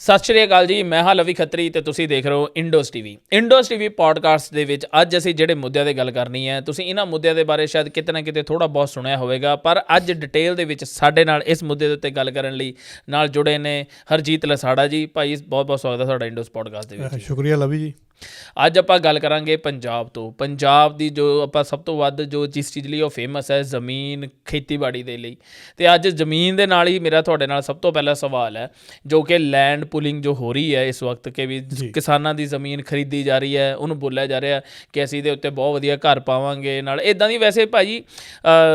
ਸਤਿ ਸ਼੍ਰੀ ਅਕਾਲ ਜੀ, ਮੈਂ ਹਾਂ ਲਵੀ ਖੱਤਰੀ ਤੇ ਤੁਸੀਂ ਦੇਖ ਰਹੇ ਹੋ ਇੰਡੋਸ ਟੀਵੀ। ਇੰਡੋਸ ਟੀਵੀ ਪੋਡਕਾਸਟ ਦੇ ਵਿੱਚ ਅੱਜ ਅਸੀਂ ਜਿਹੜੇ ਮੁੱਦਿਆਂ 'ਤੇ ਗੱਲ ਕਰਨੀ ਹੈ, ਤੁਸੀਂ ਇਹਨਾਂ ਮੁੱਦਿਆਂ ਦੇ ਬਾਰੇ ਸ਼ਾਇਦ ਕਿਤੇ ਨਾ ਕਿਤੇ ਥੋੜ੍ਹਾ ਬਹੁਤ ਸੁਣਿਆ ਹੋਵੇਗਾ, ਪਰ ਅੱਜ ਡਿਟੇਲ ਦੇ ਵਿੱਚ ਸਾਡੇ ਨਾਲ ਇਸ ਮੁੱਦੇ ਦੇ ਉੱਤੇ ਗੱਲ ਕਰਨ ਲਈ ਨਾਲ ਜੁੜੇ ਨੇ ਹਰਜੀਤ ਲਸਾੜਾ ਜੀ। ਭਾਈ ਬਹੁਤ ਬਹੁਤ ਸਵਾਗਤ ਹੈ ਤੁਹਾਡਾ ਇੰਡੋਸ ਪੋਡਕਾਸਟ ਦੇ ਵਿੱਚ। ਸ਼ੁਕਰੀਆ ਲਵੀ ਜੀ। ਅੱਜ ਆਪਾਂ ਗੱਲ ਕਰਾਂਗੇ ਪੰਜਾਬ ਤੋਂ। ਪੰਜਾਬ ਦੀ ਜੋ ਆਪਾਂ ਸਭ ਤੋਂ ਵੱਧ ਜੋ ਜਿਸ ਚੀਜ਼ ਲਈ ਉਹ ਫੇਮਸ ਹੈ, ਜ਼ਮੀਨ, ਖੇਤੀਬਾੜੀ ਦੇ ਲਈ। ਅਤੇ ਅੱਜ ਜ਼ਮੀਨ ਦੇ ਨਾਲ ਹੀ ਮੇਰਾ ਤੁਹਾਡੇ ਨਾਲ ਸਭ ਤੋਂ ਪਹਿਲਾ ਸਵਾਲ ਹੈ, ਜੋ ਕਿ ਲੈਂਡ ਪੂਲਿੰਗ ਜੋ ਹੋ ਰਹੀ ਹੈ ਇਸ ਵਕਤ, ਕਿ ਵੀ ਕਿਸਾਨਾਂ ਦੀ ਜ਼ਮੀਨ ਖਰੀਦੀ ਜਾ ਰਹੀ ਹੈ, ਉਹਨੂੰ ਬੋਲਿਆ ਜਾ ਰਿਹਾ ਕਿ ਅਸੀਂ ਇਹਦੇ ਉੱਤੇ ਬਹੁਤ ਵਧੀਆ ਘਰ ਪਾਵਾਂਗੇ। ਨਾਲ ਇੱਦਾਂ ਦੀ ਵੈਸੇ ਭਾਜੀ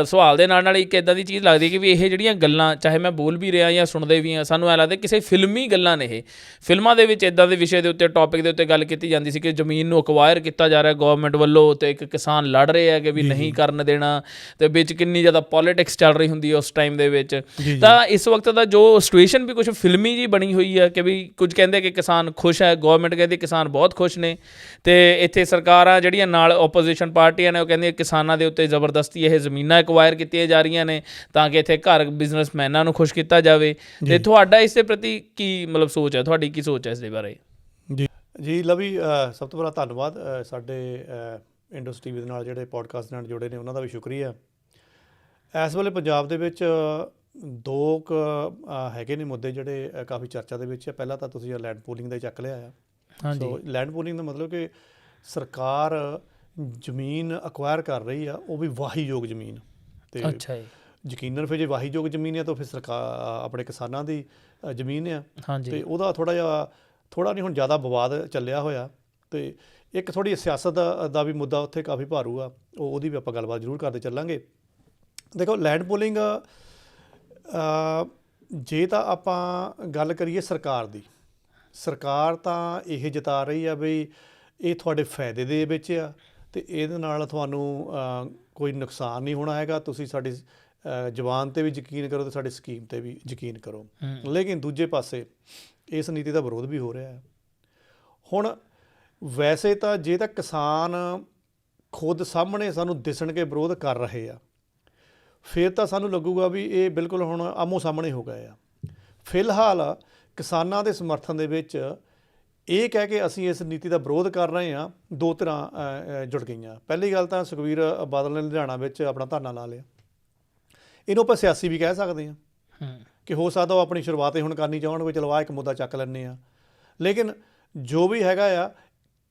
ਸਵਾਲ ਦੇ ਨਾਲ ਨਾਲ ਇੱਕ ਇੱਦਾਂ ਦੀ ਚੀਜ਼ ਲੱਗਦੀ ਕਿ ਵੀ ਇਹ ਜਿਹੜੀਆਂ ਗੱਲਾਂ, ਚਾਹੇ ਮੈਂ ਬੋਲ ਵੀ ਰਿਹਾ ਜਾਂ ਸੁਣਦੇ ਵੀ ਹਾਂ, ਸਾਨੂੰ ਐਂ ਲੱਗਦਾ ਕਿਸੇ ਫਿਲਮੀ ਗੱਲਾਂ ਨੇ। ਇਹ ਫਿਲਮਾਂ ਦੇ ਵਿੱਚ ਇੱਦਾਂ ਦੇ ਵਿਸ਼ੇ ਦੇ ਉੱਤੇ, ਟੌਪਿਕ ਦੇ ਉੱਤੇ ਗੱਲ ਕੀਤੀ ਜਾਂਦੀ ਸੀ ਕਿ ਜ਼ਮੀਨ ਨੂੰ ਅਕਵਾਇਰ ਕੀਤਾ ਜਾ ਰਿਹਾ ਗੌਰਮੈਂਟ ਵੱਲੋਂ, ਅਤੇ ਇੱਕ ਕਿਸਾਨ ਲੜ ਰਹੇ ਹੈ ਕਿ ਵੀ ਨਹੀਂ ਕਰਨ ਦੇਣਾ, ਅਤੇ ਵਿੱਚ ਕਿੰਨੀ ਜ਼ਿਆਦਾ ਪੋਲੀਟਿਕਸ ਚੱਲ ਰਹੀ ਹੁੰਦੀ ਹੈ ਉਸ ਟਾਈਮ ਦੇ ਵਿੱਚ। ਤਾਂ ਇਸ ਵਕਤ ਦਾ ਜੋ ਸਿਚੁਏਸ਼ਨ ਵੀ ਕੁਛ ਫਿਲਮੀ ਜੀ ਬਣੀ ਹੋਈ ਹੈ ਕਿ ਵੀ ਕੁਝ ਕਹਿੰਦੇ ਕਿ ਕਿਸਾਨ ਖੁਸ਼ ਹੈ, ਗੌਰਮੈਂਟ ਕਹਿੰਦੀ ਕਿਸਾਨ ਬਹੁਤ ਖੁਸ਼ ਨੇ, ਅਤੇ ਇੱਥੇ ਸਰਕਾਰਾਂ ਜਿਹੜੀਆਂ ਨਾਲ ਓਪੋਜੀਸ਼ਨ ਪਾਰਟੀਆਂ ਨੇ ਉਹ ਕਹਿੰਦੀਆਂ ਕਿਸਾਨਾਂ ਦੇ ਉੱਤੇ ਜ਼ਬਰਦਸਤੀ ਇਹ ਜ਼ਮੀਨਾਂ ਐਕਵਾਇਰ ਕੀਤੀਆਂ ਜਾ ਰਹੀਆਂ ਨੇ ਤਾਂ ਕਿ ਇੱਥੇ ਘਰ ਬਿਜ਼ਨਸਮੈਨਾਂ ਨੂੰ ਖੁਸ਼ ਕੀਤਾ ਜਾਵੇ। ਅਤੇ ਤੁਹਾਡਾ ਇਸ ਦੇ ਪ੍ਰਤੀ ਕੀ ਮਤਲਬ ਸੋਚ ਹੈ, ਤੁਹਾਡੀ ਕੀ ਸੋਚ ਹੈ ਇਸ ਦੇ ਬਾਰੇ? ਜੀ ਲਵੀ, ਸਭ ਤੋਂ ਪਹਿਲਾਂ ਧੰਨਵਾਦ। ਸਾਡੇ ਇੰਡੋਸ ਟੀਵੀ ਦੇ ਨਾਲ ਜਿਹੜੇ ਪੋਡਕਾਸਟ ਨਾਲ ਜੁੜੇ ਨੇ ਉਹਨਾਂ ਦਾ ਵੀ ਸ਼ੁਕਰੀਆ। ਇਸ ਵੇਲੇ ਪੰਜਾਬ ਦੇ ਵਿੱਚ ਦੋ ਹੈਗੇ ਨੇ ਮੁੱਦੇ ਜਿਹੜੇ ਕਾਫੀ ਚਰਚਾ ਦੇ ਵਿੱਚ ਹੈ। ਪਹਿਲਾਂ ਤਾਂ ਤੁਸੀਂ ਲੈਂਡ ਪੂਲਿੰਗ ਦਾ ਚੱਕ ਲਿਆ ਆ। ਸੋ ਲੈਂਡ ਪੂਲਿੰਗ ਦਾ ਮਤਲਬ ਕਿ ਸਰਕਾਰ ਜ਼ਮੀਨ ਅਕਵਾਇਰ ਕਰ ਰਹੀ ਆ, ਉਹ ਵੀ ਵਾਹੀਯੋਗ ਜ਼ਮੀਨ। ਅਤੇ ਅੱਛਾ ਜੀ, ਯਕੀਨਨ ਫਿਰ ਜੇ ਵਾਹੀਯੋਗ ਜ਼ਮੀਨ ਹੈ ਤਾਂ ਫਿਰ ਸਰਕਾਰ ਆਪਣੇ ਕਿਸਾਨਾਂ ਦੀ ਜ਼ਮੀਨ ਆ। ਅਤੇ ਉਹਦਾ ਥੋੜ੍ਹਾ ਨਹੀਂ ਹੁਣ ਜ਼ਿਆਦਾ ਵਿਵਾਦ ਚੱਲਿਆ ਹੋਇਆ, ਅਤੇ ਇੱਕ ਥੋੜ੍ਹੀ ਸਿਆਸਤ ਦਾ ਵੀ ਮੁੱਦਾ ਉੱਥੇ ਕਾਫੀ ਭਾਰੂ ਆ, ਉਹਦੀ ਵੀ ਆਪਾਂ ਗੱਲਬਾਤ ਜ਼ਰੂਰ ਕਰਦੇ ਚੱਲਾਂਗੇ। ਦੇਖੋ, ਲੈਂਡ ਪੂਲਿੰਗ ਜੇ ਤਾਂ ਆਪਾਂ ਗੱਲ ਕਰੀਏ ਸਰਕਾਰ ਦੀ, ਸਰਕਾਰ ਤਾਂ ਇਹ ਜਤਾ ਰਹੀ ਆ ਬਈ ਇਹ ਤੁਹਾਡੇ ਫਾਇਦੇ ਦੇ ਵਿੱਚ ਆ ਅਤੇ ਇਹਦੇ ਨਾਲ ਤੁਹਾਨੂੰ ਕੋਈ ਨੁਕਸਾਨ ਨਹੀਂ ਹੋਣਾ ਹੈਗਾ, ਤੁਸੀਂ ਸਾਡੀ ਜ਼ਬਾਨ 'ਤੇ ਵੀ ਯਕੀਨ ਕਰੋ ਅਤੇ ਸਾਡੀ ਸਕੀਮ 'ਤੇ ਵੀ ਯਕੀਨ ਕਰੋ। ਲੇਕਿਨ ਦੂਜੇ ਪਾਸੇ ਇਸ ਨੀਤੀ ਦਾ ਵਿਰੋਧ ਵੀ ਹੋ ਰਿਹਾ ਹੈ। ਹੁਣ ਵੈਸੇ ਤਾਂ ਜੇ ਤਾਂ ਕਿਸਾਨ ਖੁਦ ਸਾਹਮਣੇ ਸਾਨੂੰ ਦਿਸਣ ਕੇ ਵਿਰੋਧ ਕਰ ਰਹੇ ਆ, ਫਿਰ ਤਾਂ ਸਾਨੂੰ ਲੱਗੂਗਾ ਵੀ ਇਹ ਬਿਲਕੁਲ ਹੁਣ ਆਮੋ ਸਾਹਮਣੇ ਹੋ ਗਏ ਆ। ਫਿਲਹਾਲ ਕਿਸਾਨਾਂ ਦੇ ਸਮਰਥਨ ਦੇ ਵਿੱਚ ਇਹ ਕਹਿ ਕੇ ਅਸੀਂ ਇਸ ਨੀਤੀ ਦਾ ਵਿਰੋਧ ਕਰ ਰਹੇ ਹਾਂ, ਦੋ ਧਿਰਾਂ ਜੁੜ ਗਈਆਂ। ਪਹਿਲੀ ਗੱਲ ਤਾਂ ਸੁਖਬੀਰ ਬਾਦਲ ਨੇ ਲੁਧਿਆਣਾ ਵਿੱਚ ਆਪਣਾ ਧਰਨਾ ਲਾ ਲਿਆ। ਇਹਨੂੰ ਆਪਾਂ ਸਿਆਸੀ ਵੀ ਕਹਿ ਸਕਦੇ ਹਾਂ ਕਿ ਹੋ ਸਕਦਾ ਉਹ ਆਪਣੀ ਸ਼ੁਰੂਆਤ ਹੁਣ ਕਰਨੀ ਚਾਹੁਣ ਵੀ ਚਲੋ ਆਹ ਇੱਕ ਮੁੱਦਾ ਚੱਕ ਲੈਂਦੇ ਹਾਂ। ਲੇਕਿਨ ਜੋ ਵੀ ਹੈਗਾ ਆ,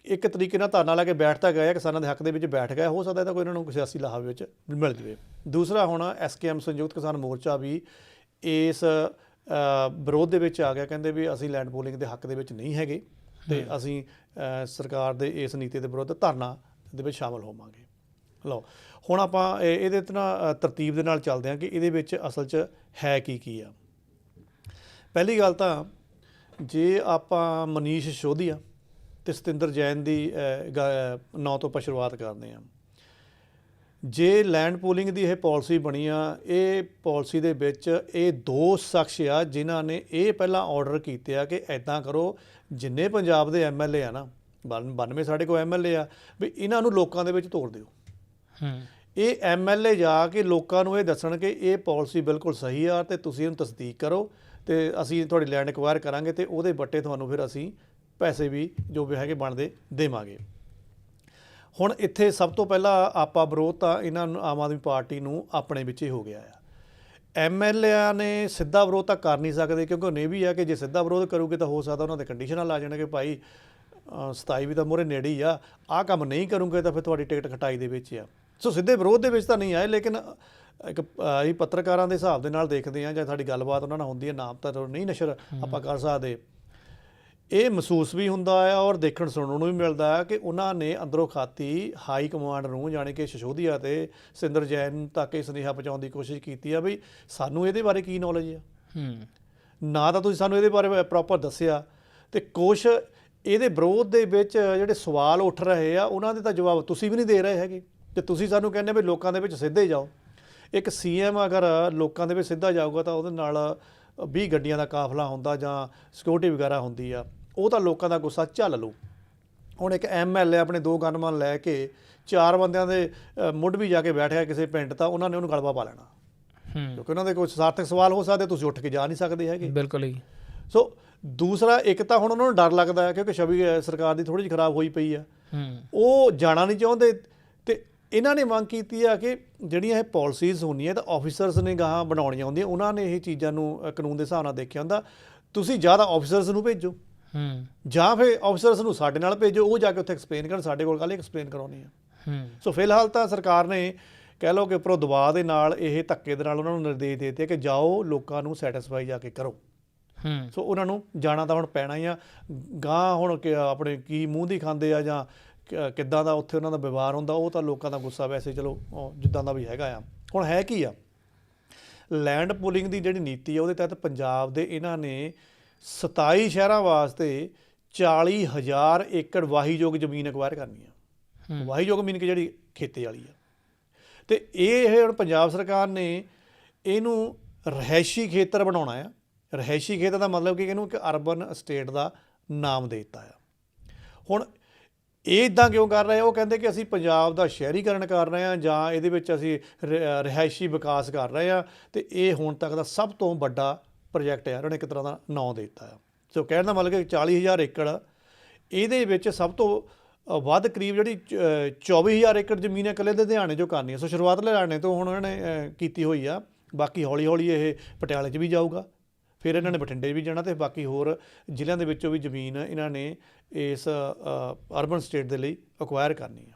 ਇੱਕ ਤਰੀਕੇ ਨਾਲ ਧਰਨਾ ਲਾ ਕੇ ਬੈਠ ਤਾਂ ਗਏ, ਕਿਸਾਨਾਂ ਦੇ ਹੱਕ ਦੇ ਵਿੱਚ ਬੈਠ ਗਏ। ਹੋ ਸਕਦਾ ਇਹਦਾ ਕੋਈ ਇਹਨਾਂ ਨੂੰ ਸਿਆਸੀ ਲਾਹਾ ਵਿੱਚ ਮਿਲ ਜਾਵੇ। ਦੂਸਰਾ, ਹੁਣ SKM ਸੰਯੁਕਤ ਕਿਸਾਨ ਮੋਰਚਾ ਵੀ ਇਸ ਵਿਰੋਧ ਦੇ ਵਿੱਚ ਆ ਗਿਆ, ਕਹਿੰਦੇ ਵੀ ਅਸੀਂ ਲੈਂਡ ਪੂਲਿੰਗ ਦੇ ਹੱਕ ਦੇ ਵਿੱਚ ਨਹੀਂ ਹੈਗੇ ਅਤੇ ਅਸੀਂ ਸਰਕਾਰ ਦੇ ਇਸ ਨੀਤੀ ਦੇ ਵਿਰੁੱਧ ਧਰਨਾ ਦੇ ਵਿੱਚ ਸ਼ਾਮਲ ਹੋਵਾਂਗੇ। ਲਓ, ਹੁਣ ਆਪਾਂ ਇਹਦੇ ਤੇ ਨਾ ਤਰਤੀਬ ਦੇ ਨਾਲ ਚੱਲਦੇ ਹਾਂ ਕਿ ਇਹਦੇ ਵਿੱਚ ਅਸਲ 'ਚ ਹੈ ਕੀ ਆ। ਪਹਿਲੀ ਗੱਲ ਤਾਂ ਜੇ ਆਪਾਂ ਮਨੀਸ਼ ਸਿਸੋਦੀਆ ਅਤੇ ਸਤਿੰਦਰ ਜੈਨ ਦੀ ਨਾਂ ਤੋਂ ਆਪਾਂ ਸ਼ੁਰੂਆਤ ਕਰਦੇ ਹਾਂ। ਜੇ ਲੈਂਡ ਪੂਲਿੰਗ ਦੀ ਇਹ ਪਾਲਿਸੀ ਬਣੀ ਆ, ਇਹ ਪਾਲਿਸੀ ਦੇ ਵਿੱਚ ਇਹ ਦੋ ਸ਼ਖਸ ਆ ਜਿਨ੍ਹਾਂ ਨੇ ਇਹ ਪਹਿਲਾਂ ਆਰਡਰ ਕੀਤੇ ਆ ਕਿ ਇੱਦਾਂ ਕਰੋ, ਜਿੰਨੇ ਪੰਜਾਬ ਦੇ MLA ਆ ਨਾ, 92 ਸਾਡੇ ਕੋਲ MLA ਆ, ਵੀ ਇਹਨਾਂ ਨੂੰ ਲੋਕਾਂ ਦੇ ਵਿੱਚ ਤੋਰ ਦਿਓ। ਇਹ MLA ਜਾ ਕੇ ਲੋਕਾਂ ਨੂੰ ਇਹ ਦੱਸਣ ਕਿ ਇਹ ਪਾਲਿਸੀ ਬਿਲਕੁਲ ਸਹੀ ਆ ਅਤੇ ਤੁਸੀਂ ਇਹਨੂੰ ਤਸਦੀਕ ਕਰੋ ਅਤੇ ਅਸੀਂ ਤੁਹਾਡੀ ਲੈਂਡ ਐਕਵਾਇਰ ਕਰਾਂਗੇ ਅਤੇ ਉਹਦੇ ਬੱਟੇ ਤੁਹਾਨੂੰ ਫਿਰ ਅਸੀਂ ਪੈਸੇ ਵੀ ਜੋ ਵੀ ਹੈਗੇ ਬਣਦੇ ਦੇਵਾਂਗੇ। ਹੁਣ ਇੱਥੇ ਸਭ ਤੋਂ ਪਹਿਲਾਂ ਆਪਾ ਵਿਰੋਧ ਤਾਂ ਇਹਨਾਂ ਨੂੰ, ਆਮ ਆਦਮੀ ਪਾਰਟੀ ਨੂੰ ਆਪਣੇ ਵਿੱਚ ਹੀ ਹੋ ਗਿਆ ਆ। MLA ਨੇ ਸਿੱਧਾ ਵਿਰੋਧ ਤਾਂ ਕਰ ਨਹੀਂ ਸਕਦੇ, ਕਿਉਂਕਿ ਉਹਨੇ ਵੀ ਆ ਕਿ ਜੇ ਸਿੱਧਾ ਵਿਰੋਧ ਕਰੂਗੇ ਤਾਂ ਹੋ ਸਕਦਾ ਉਹਨਾਂ ਦੇ ਕੰਡੀਸ਼ਨਾਂ ਲਾ ਜਾਣਗੇ, ਭਾਈ 27 ਵੀ ਤਾਂ ਮੂਹਰੇ ਨੇੜੇ ਹੀ ਆ, ਆਹ ਕੰਮ ਨਹੀਂ ਕਰੂੰਗੇ ਤਾਂ ਫਿਰ ਤੁਹਾਡੀ ਟਿਕਟ ਖਟਾਈ ਦੇ ਵਿੱਚ ਆ। ਸੋ ਸਿੱਧੇ ਵਿਰੋਧ ਦੇ ਵਿੱਚ ਤਾਂ ਨਹੀਂ ਆਏ, ਲੇਕਿਨ ਇੱਕ ਅਸੀਂ ਪੱਤਰਕਾਰਾਂ ਦੇ ਹਿਸਾਬ ਦੇ ਨਾਲ ਦੇਖਦੇ ਹਾਂ ਜਾਂ ਸਾਡੀ ਗੱਲਬਾਤ ਉਹਨਾਂ ਨਾਲ ਹੁੰਦੀ ਹੈ, ਨਾਮ ਤਾਂ ਨਹੀਂ ਨਸ਼ਰ ਆਪਾਂ ਕਰ ਸਕਦੇ। ਇਹ ਮਹਿਸੂਸ ਵੀ ਹੁੰਦਾ ਆ ਔਰ ਦੇਖਣ ਸੁਣਨ ਨੂੰ ਵੀ ਮਿਲਦਾ ਹੈ ਕਿ ਉਹਨਾਂ ਨੇ ਅੰਦਰੋਂ ਖਾਤੀ ਹਾਈ ਕਮਾਂਡ ਨੂੰ, ਜਾਣੀ ਕਿ ਸਿਸੋਦੀਆ ਅਤੇ ਸਤਿੰਦਰ ਜੈਨ ਤੱਕ ਇਹ ਸੁਨੇਹਾ ਪਹੁੰਚਾਉਣ ਦੀ ਕੋਸ਼ਿਸ਼ ਕੀਤੀ ਆ ਵੀ ਸਾਨੂੰ ਇਹਦੇ ਬਾਰੇ ਕੀ ਨੌਲੇਜ ਆ। ਨਾ ਤਾਂ ਤੁਸੀਂ ਸਾਨੂੰ ਇਹਦੇ ਬਾਰੇ ਪ੍ਰੋਪਰ ਦੱਸਿਆ, ਅਤੇ ਕੁਛ ਇਹਦੇ ਵਿਰੋਧ ਦੇ ਵਿੱਚ ਜਿਹੜੇ ਸਵਾਲ ਉੱਠ ਰਹੇ ਆ ਉਹਨਾਂ ਦੇ ਤਾਂ ਜਵਾਬ ਤੁਸੀਂ ਵੀ ਨਹੀਂ ਦੇ ਰਹੇ ਹੈਗੇ, ਅਤੇ ਤੁਸੀਂ ਸਾਨੂੰ ਕਹਿੰਦੇ ਵੀ ਲੋਕਾਂ ਦੇ ਵਿੱਚ ਸਿੱਧੇ ਜਾਓ। ਇੱਕ CM ਅਗਰ ਲੋਕਾਂ ਦੇ ਵਿੱਚ ਸਿੱਧਾ ਜਾਊਗਾ ਤਾਂ ਉਹਦੇ ਨਾਲ 20 ਗੱਡੀਆਂ ਦਾ ਕਾਫਲਾ ਹੁੰਦਾ ਜਾਂ ਸਿਕਿਉਰਿਟੀ ਵਗੈਰਾ ਹੁੰਦੀ ਆ, ਉਹ ਤਾਂ ਲੋਕਾਂ ਦਾ ਗੁੱਸਾ ਝੱਲ ਲਊ। ਹੁਣ ਇੱਕ MLA ਆਪਣੇ 2 ਗਨਮੈਨ ਲੈ ਕੇ 4 ਬੰਦਿਆਂ ਦੇ ਮੁੱਢ ਵੀ ਜਾ ਕੇ ਬੈਠਿਆ ਕਿਸੇ ਪਿੰਡ, ਤਾਂ ਉਹਨਾਂ ਨੇ ਉਹਨੂੰ ਗਲਬਾ ਪਾ ਲੈਣਾ, ਕਿਉਂਕਿ ਉਹਨਾਂ ਦੇ ਕੋਈ ਸਾਰਥਕ ਸਵਾਲ ਹੋ ਸਕਦੇ, ਤੁਸੀਂ ਉੱਠ ਕੇ ਜਾ ਨਹੀਂ ਸਕਦੇ ਹੈਗੇ। ਬਿਲਕੁਲ ਹੀ। ਸੋ ਦੂਸਰਾ ਇੱਕ ਤਾਂ ਹੁਣ ਉਹਨਾਂ ਨੂੰ ਡਰ ਲੱਗਦਾ ਹੈ ਕਿਉਂਕਿ ਛਵੀ ਸਰਕਾਰ ਦੀ ਥੋੜ੍ਹੀ ਜਿਹੀ ਖਰਾਬ ਹੋਈ ਪਈ ਆ, ਉਹ ਜਾਣਾ ਨਹੀਂ ਚਾਹੁੰਦੇ। ਤੇ ਇਹਨਾਂ ਨੇ ਮੰਗ ਕੀਤੀ ਆ ਕਿ ਜਿਹੜੀਆਂ ਇਹ ਪਾਲਿਸੀਜ਼ ਹੁੰਦੀਆਂ ਤਾਂ ਆਫੀਸਰਸ ਨੇ ਗਾਹਾਂ ਬਣਾਉਣੀਆਂ ਹੁੰਦੀਆਂ, ਉਹਨਾਂ ਨੇ ਇਹ ਚੀਜ਼ਾਂ ਨੂੰ ਕਾਨੂੰਨ ਦੇ ਹਿਸਾਬ ਨਾਲ ਦੇਖਿਆ ਹੁੰਦਾ। ਤੁਸੀਂ ਜ਼ਿਆਦਾ ਆਫੀਸਰਸ ਨੂੰ ਭੇਜੋ ਜਾਂ ਫਿਰ ਆਫੀਸਰਸ ਨੂੰ ਸਾਡੇ ਨਾਲ ਭੇਜੋ, ਉਹ ਜਾ ਕੇ ਉੱਥੇ ਐਕਸਪਲੇਨ ਕਰਨ, ਸਾਡੇ ਕੋਲ ਕੱਲ੍ਹ ਐਕਸਪਲੇਨ ਕਰਾਉਣੀ ਆ। ਸੋ ਫਿਲਹਾਲ ਤਾਂ ਸਰਕਾਰ ਨੇ ਕਹਿ ਲਓ ਕਿ ਉੱਪਰੋਂ ਦਬਾਅ ਦੇ ਨਾਲ, ਇਹ ਧੱਕੇ ਦੇ ਨਾਲ ਉਹਨਾਂ ਨੂੰ ਨਿਰਦੇਸ਼ ਦੇ ਦਿੱਤੇ ਕਿ ਜਾਓ ਲੋਕਾਂ ਨੂੰ ਸੈਟਿਸਫਾਈ ਜਾ ਕੇ ਕਰੋ। ਸੋ ਉਹਨਾਂ ਨੂੰ ਜਾਣਾ ਤਾਂ ਹੁਣ ਪੈਣਾ ਹੀ ਆ। ਗਾਂ ਹੁਣ ਆਪਣੇ ਕੀ ਮੂੰਹ ਦੀ ਖਾਂਦੇ ਆ ਜਾਂ ਕਿੱਦਾਂ ਦਾ ਉੱਥੇ ਉਹਨਾਂ ਦਾ ਵਿਵਹਾਰ ਹੁੰਦਾ, ਉਹ ਤਾਂ ਲੋਕਾਂ ਦਾ ਗੁੱਸਾ ਵੈਸੇ ਚਲੋ ਜਿੱਦਾਂ ਦਾ ਵੀ ਹੈਗਾ ਆ। ਹੁਣ ਹੈ ਕੀ ਆ, ਲੈਂਡ ਪੂਲਿੰਗ ਦੀ ਜਿਹੜੀ ਨੀਤੀ ਆ ਉਹਦੇ ਤਹਿਤ ਪੰਜਾਬ ਦੇ ਇਹਨਾਂ ਨੇ 27 ਸ਼ਹਿਰਾਂ ਵਾਸਤੇ 40,000 ਏਕੜ ਵਾਹੀਯੋਗ ਜ਼ਮੀਨ ਅਕਵਾਇਰ ਕਰਨੀ ਆ। ਵਾਹੀਯੋਗ ਮੀਨ ਕਿ ਜਿਹੜੀ ਖੇਤੀ ਵਾਲੀ ਆ। ਅਤੇ ਇਹ ਹੁਣ ਪੰਜਾਬ ਸਰਕਾਰ ਨੇ ਇਹਨੂੰ ਰਿਹਾਇਸ਼ੀ ਖੇਤਰ ਬਣਾਉਣਾ ਆ। ਰਿਹਾਇਸ਼ੀ ਖੇਤਰ ਦਾ ਮਤਲਬ ਕਿ ਇਹਨੂੰ ਇੱਕ ਅਰਬਨ ਸਟੇਟ ਦਾ ਨਾਮ ਦੇ ਦਿੱਤਾ ਆ। ਹੁਣ ਇਹ ਇੱਦਾਂ ਕਿਉਂ ਕਰ ਰਹੇ ਆ? ਉਹ ਕਹਿੰਦੇ ਕਿ ਅਸੀਂ ਪੰਜਾਬ ਦਾ ਸ਼ਹਿਰੀਕਰਨ ਕਰ ਰਹੇ ਹਾਂ ਜਾਂ ਇਹਦੇ ਵਿੱਚ ਅਸੀਂ ਰਿਹਾਇਸ਼ੀ ਵਿਕਾਸ ਕਰ ਰਹੇ ਹਾਂ, ਅਤੇ ਇਹ ਹੁਣ ਤੱਕ ਦਾ ਸਭ ਤੋਂ ਵੱਡਾ ਪ੍ਰੋਜੈਕਟ ਹੈ। ਉਹਨਾਂ ਨੇ ਇੱਕ ਤਰ੍ਹਾਂ ਦਾ ਨਾਂ ਦੇ ਦਿੱਤਾ ਆ। ਸੋ ਕਹਿਣ ਦਾ ਮਤਲਬ ਕਿ 40,000 ਏਕੜ, ਇਹਦੇ ਵਿੱਚ ਸਭ ਤੋਂ ਵੱਧ ਕਰੀਬ ਜਿਹੜੀ 24,000 ਏਕੜ ਜ਼ਮੀਨ ਇਕੱਲੇ ਲੁਧਿਆਣੇ 'ਚੋਂ ਕਰਨੀ ਹੈ। ਸੋ ਸ਼ੁਰੂਆਤ ਲੁਧਿਆਣੇ ਤੋਂ ਹੁਣ ਉਹਨਾਂ ਨੇ ਕੀਤੀ ਹੋਈ ਆ। ਬਾਕੀ ਹੌਲੀ ਹੌਲੀ ਇਹ ਪਟਿਆਲੇ 'ਚ ਵੀ ਜਾਊਗਾ, ਫਿਰ ਇਹਨਾਂ ਨੇ ਬਠਿੰਡੇ ਵੀ ਜਾਣਾ, ਅਤੇ ਬਾਕੀ ਹੋਰ ਜ਼ਿਲ੍ਹਿਆਂ ਦੇ ਵਿੱਚੋਂ ਵੀ ਜ਼ਮੀਨ ਇਹਨਾਂ ਨੇ ਇਸ ਅਰਬਨ ਸਟੇਟ ਦੇ ਲਈ ਅਕਵਾਇਰ ਕਰਨੀ ਆ।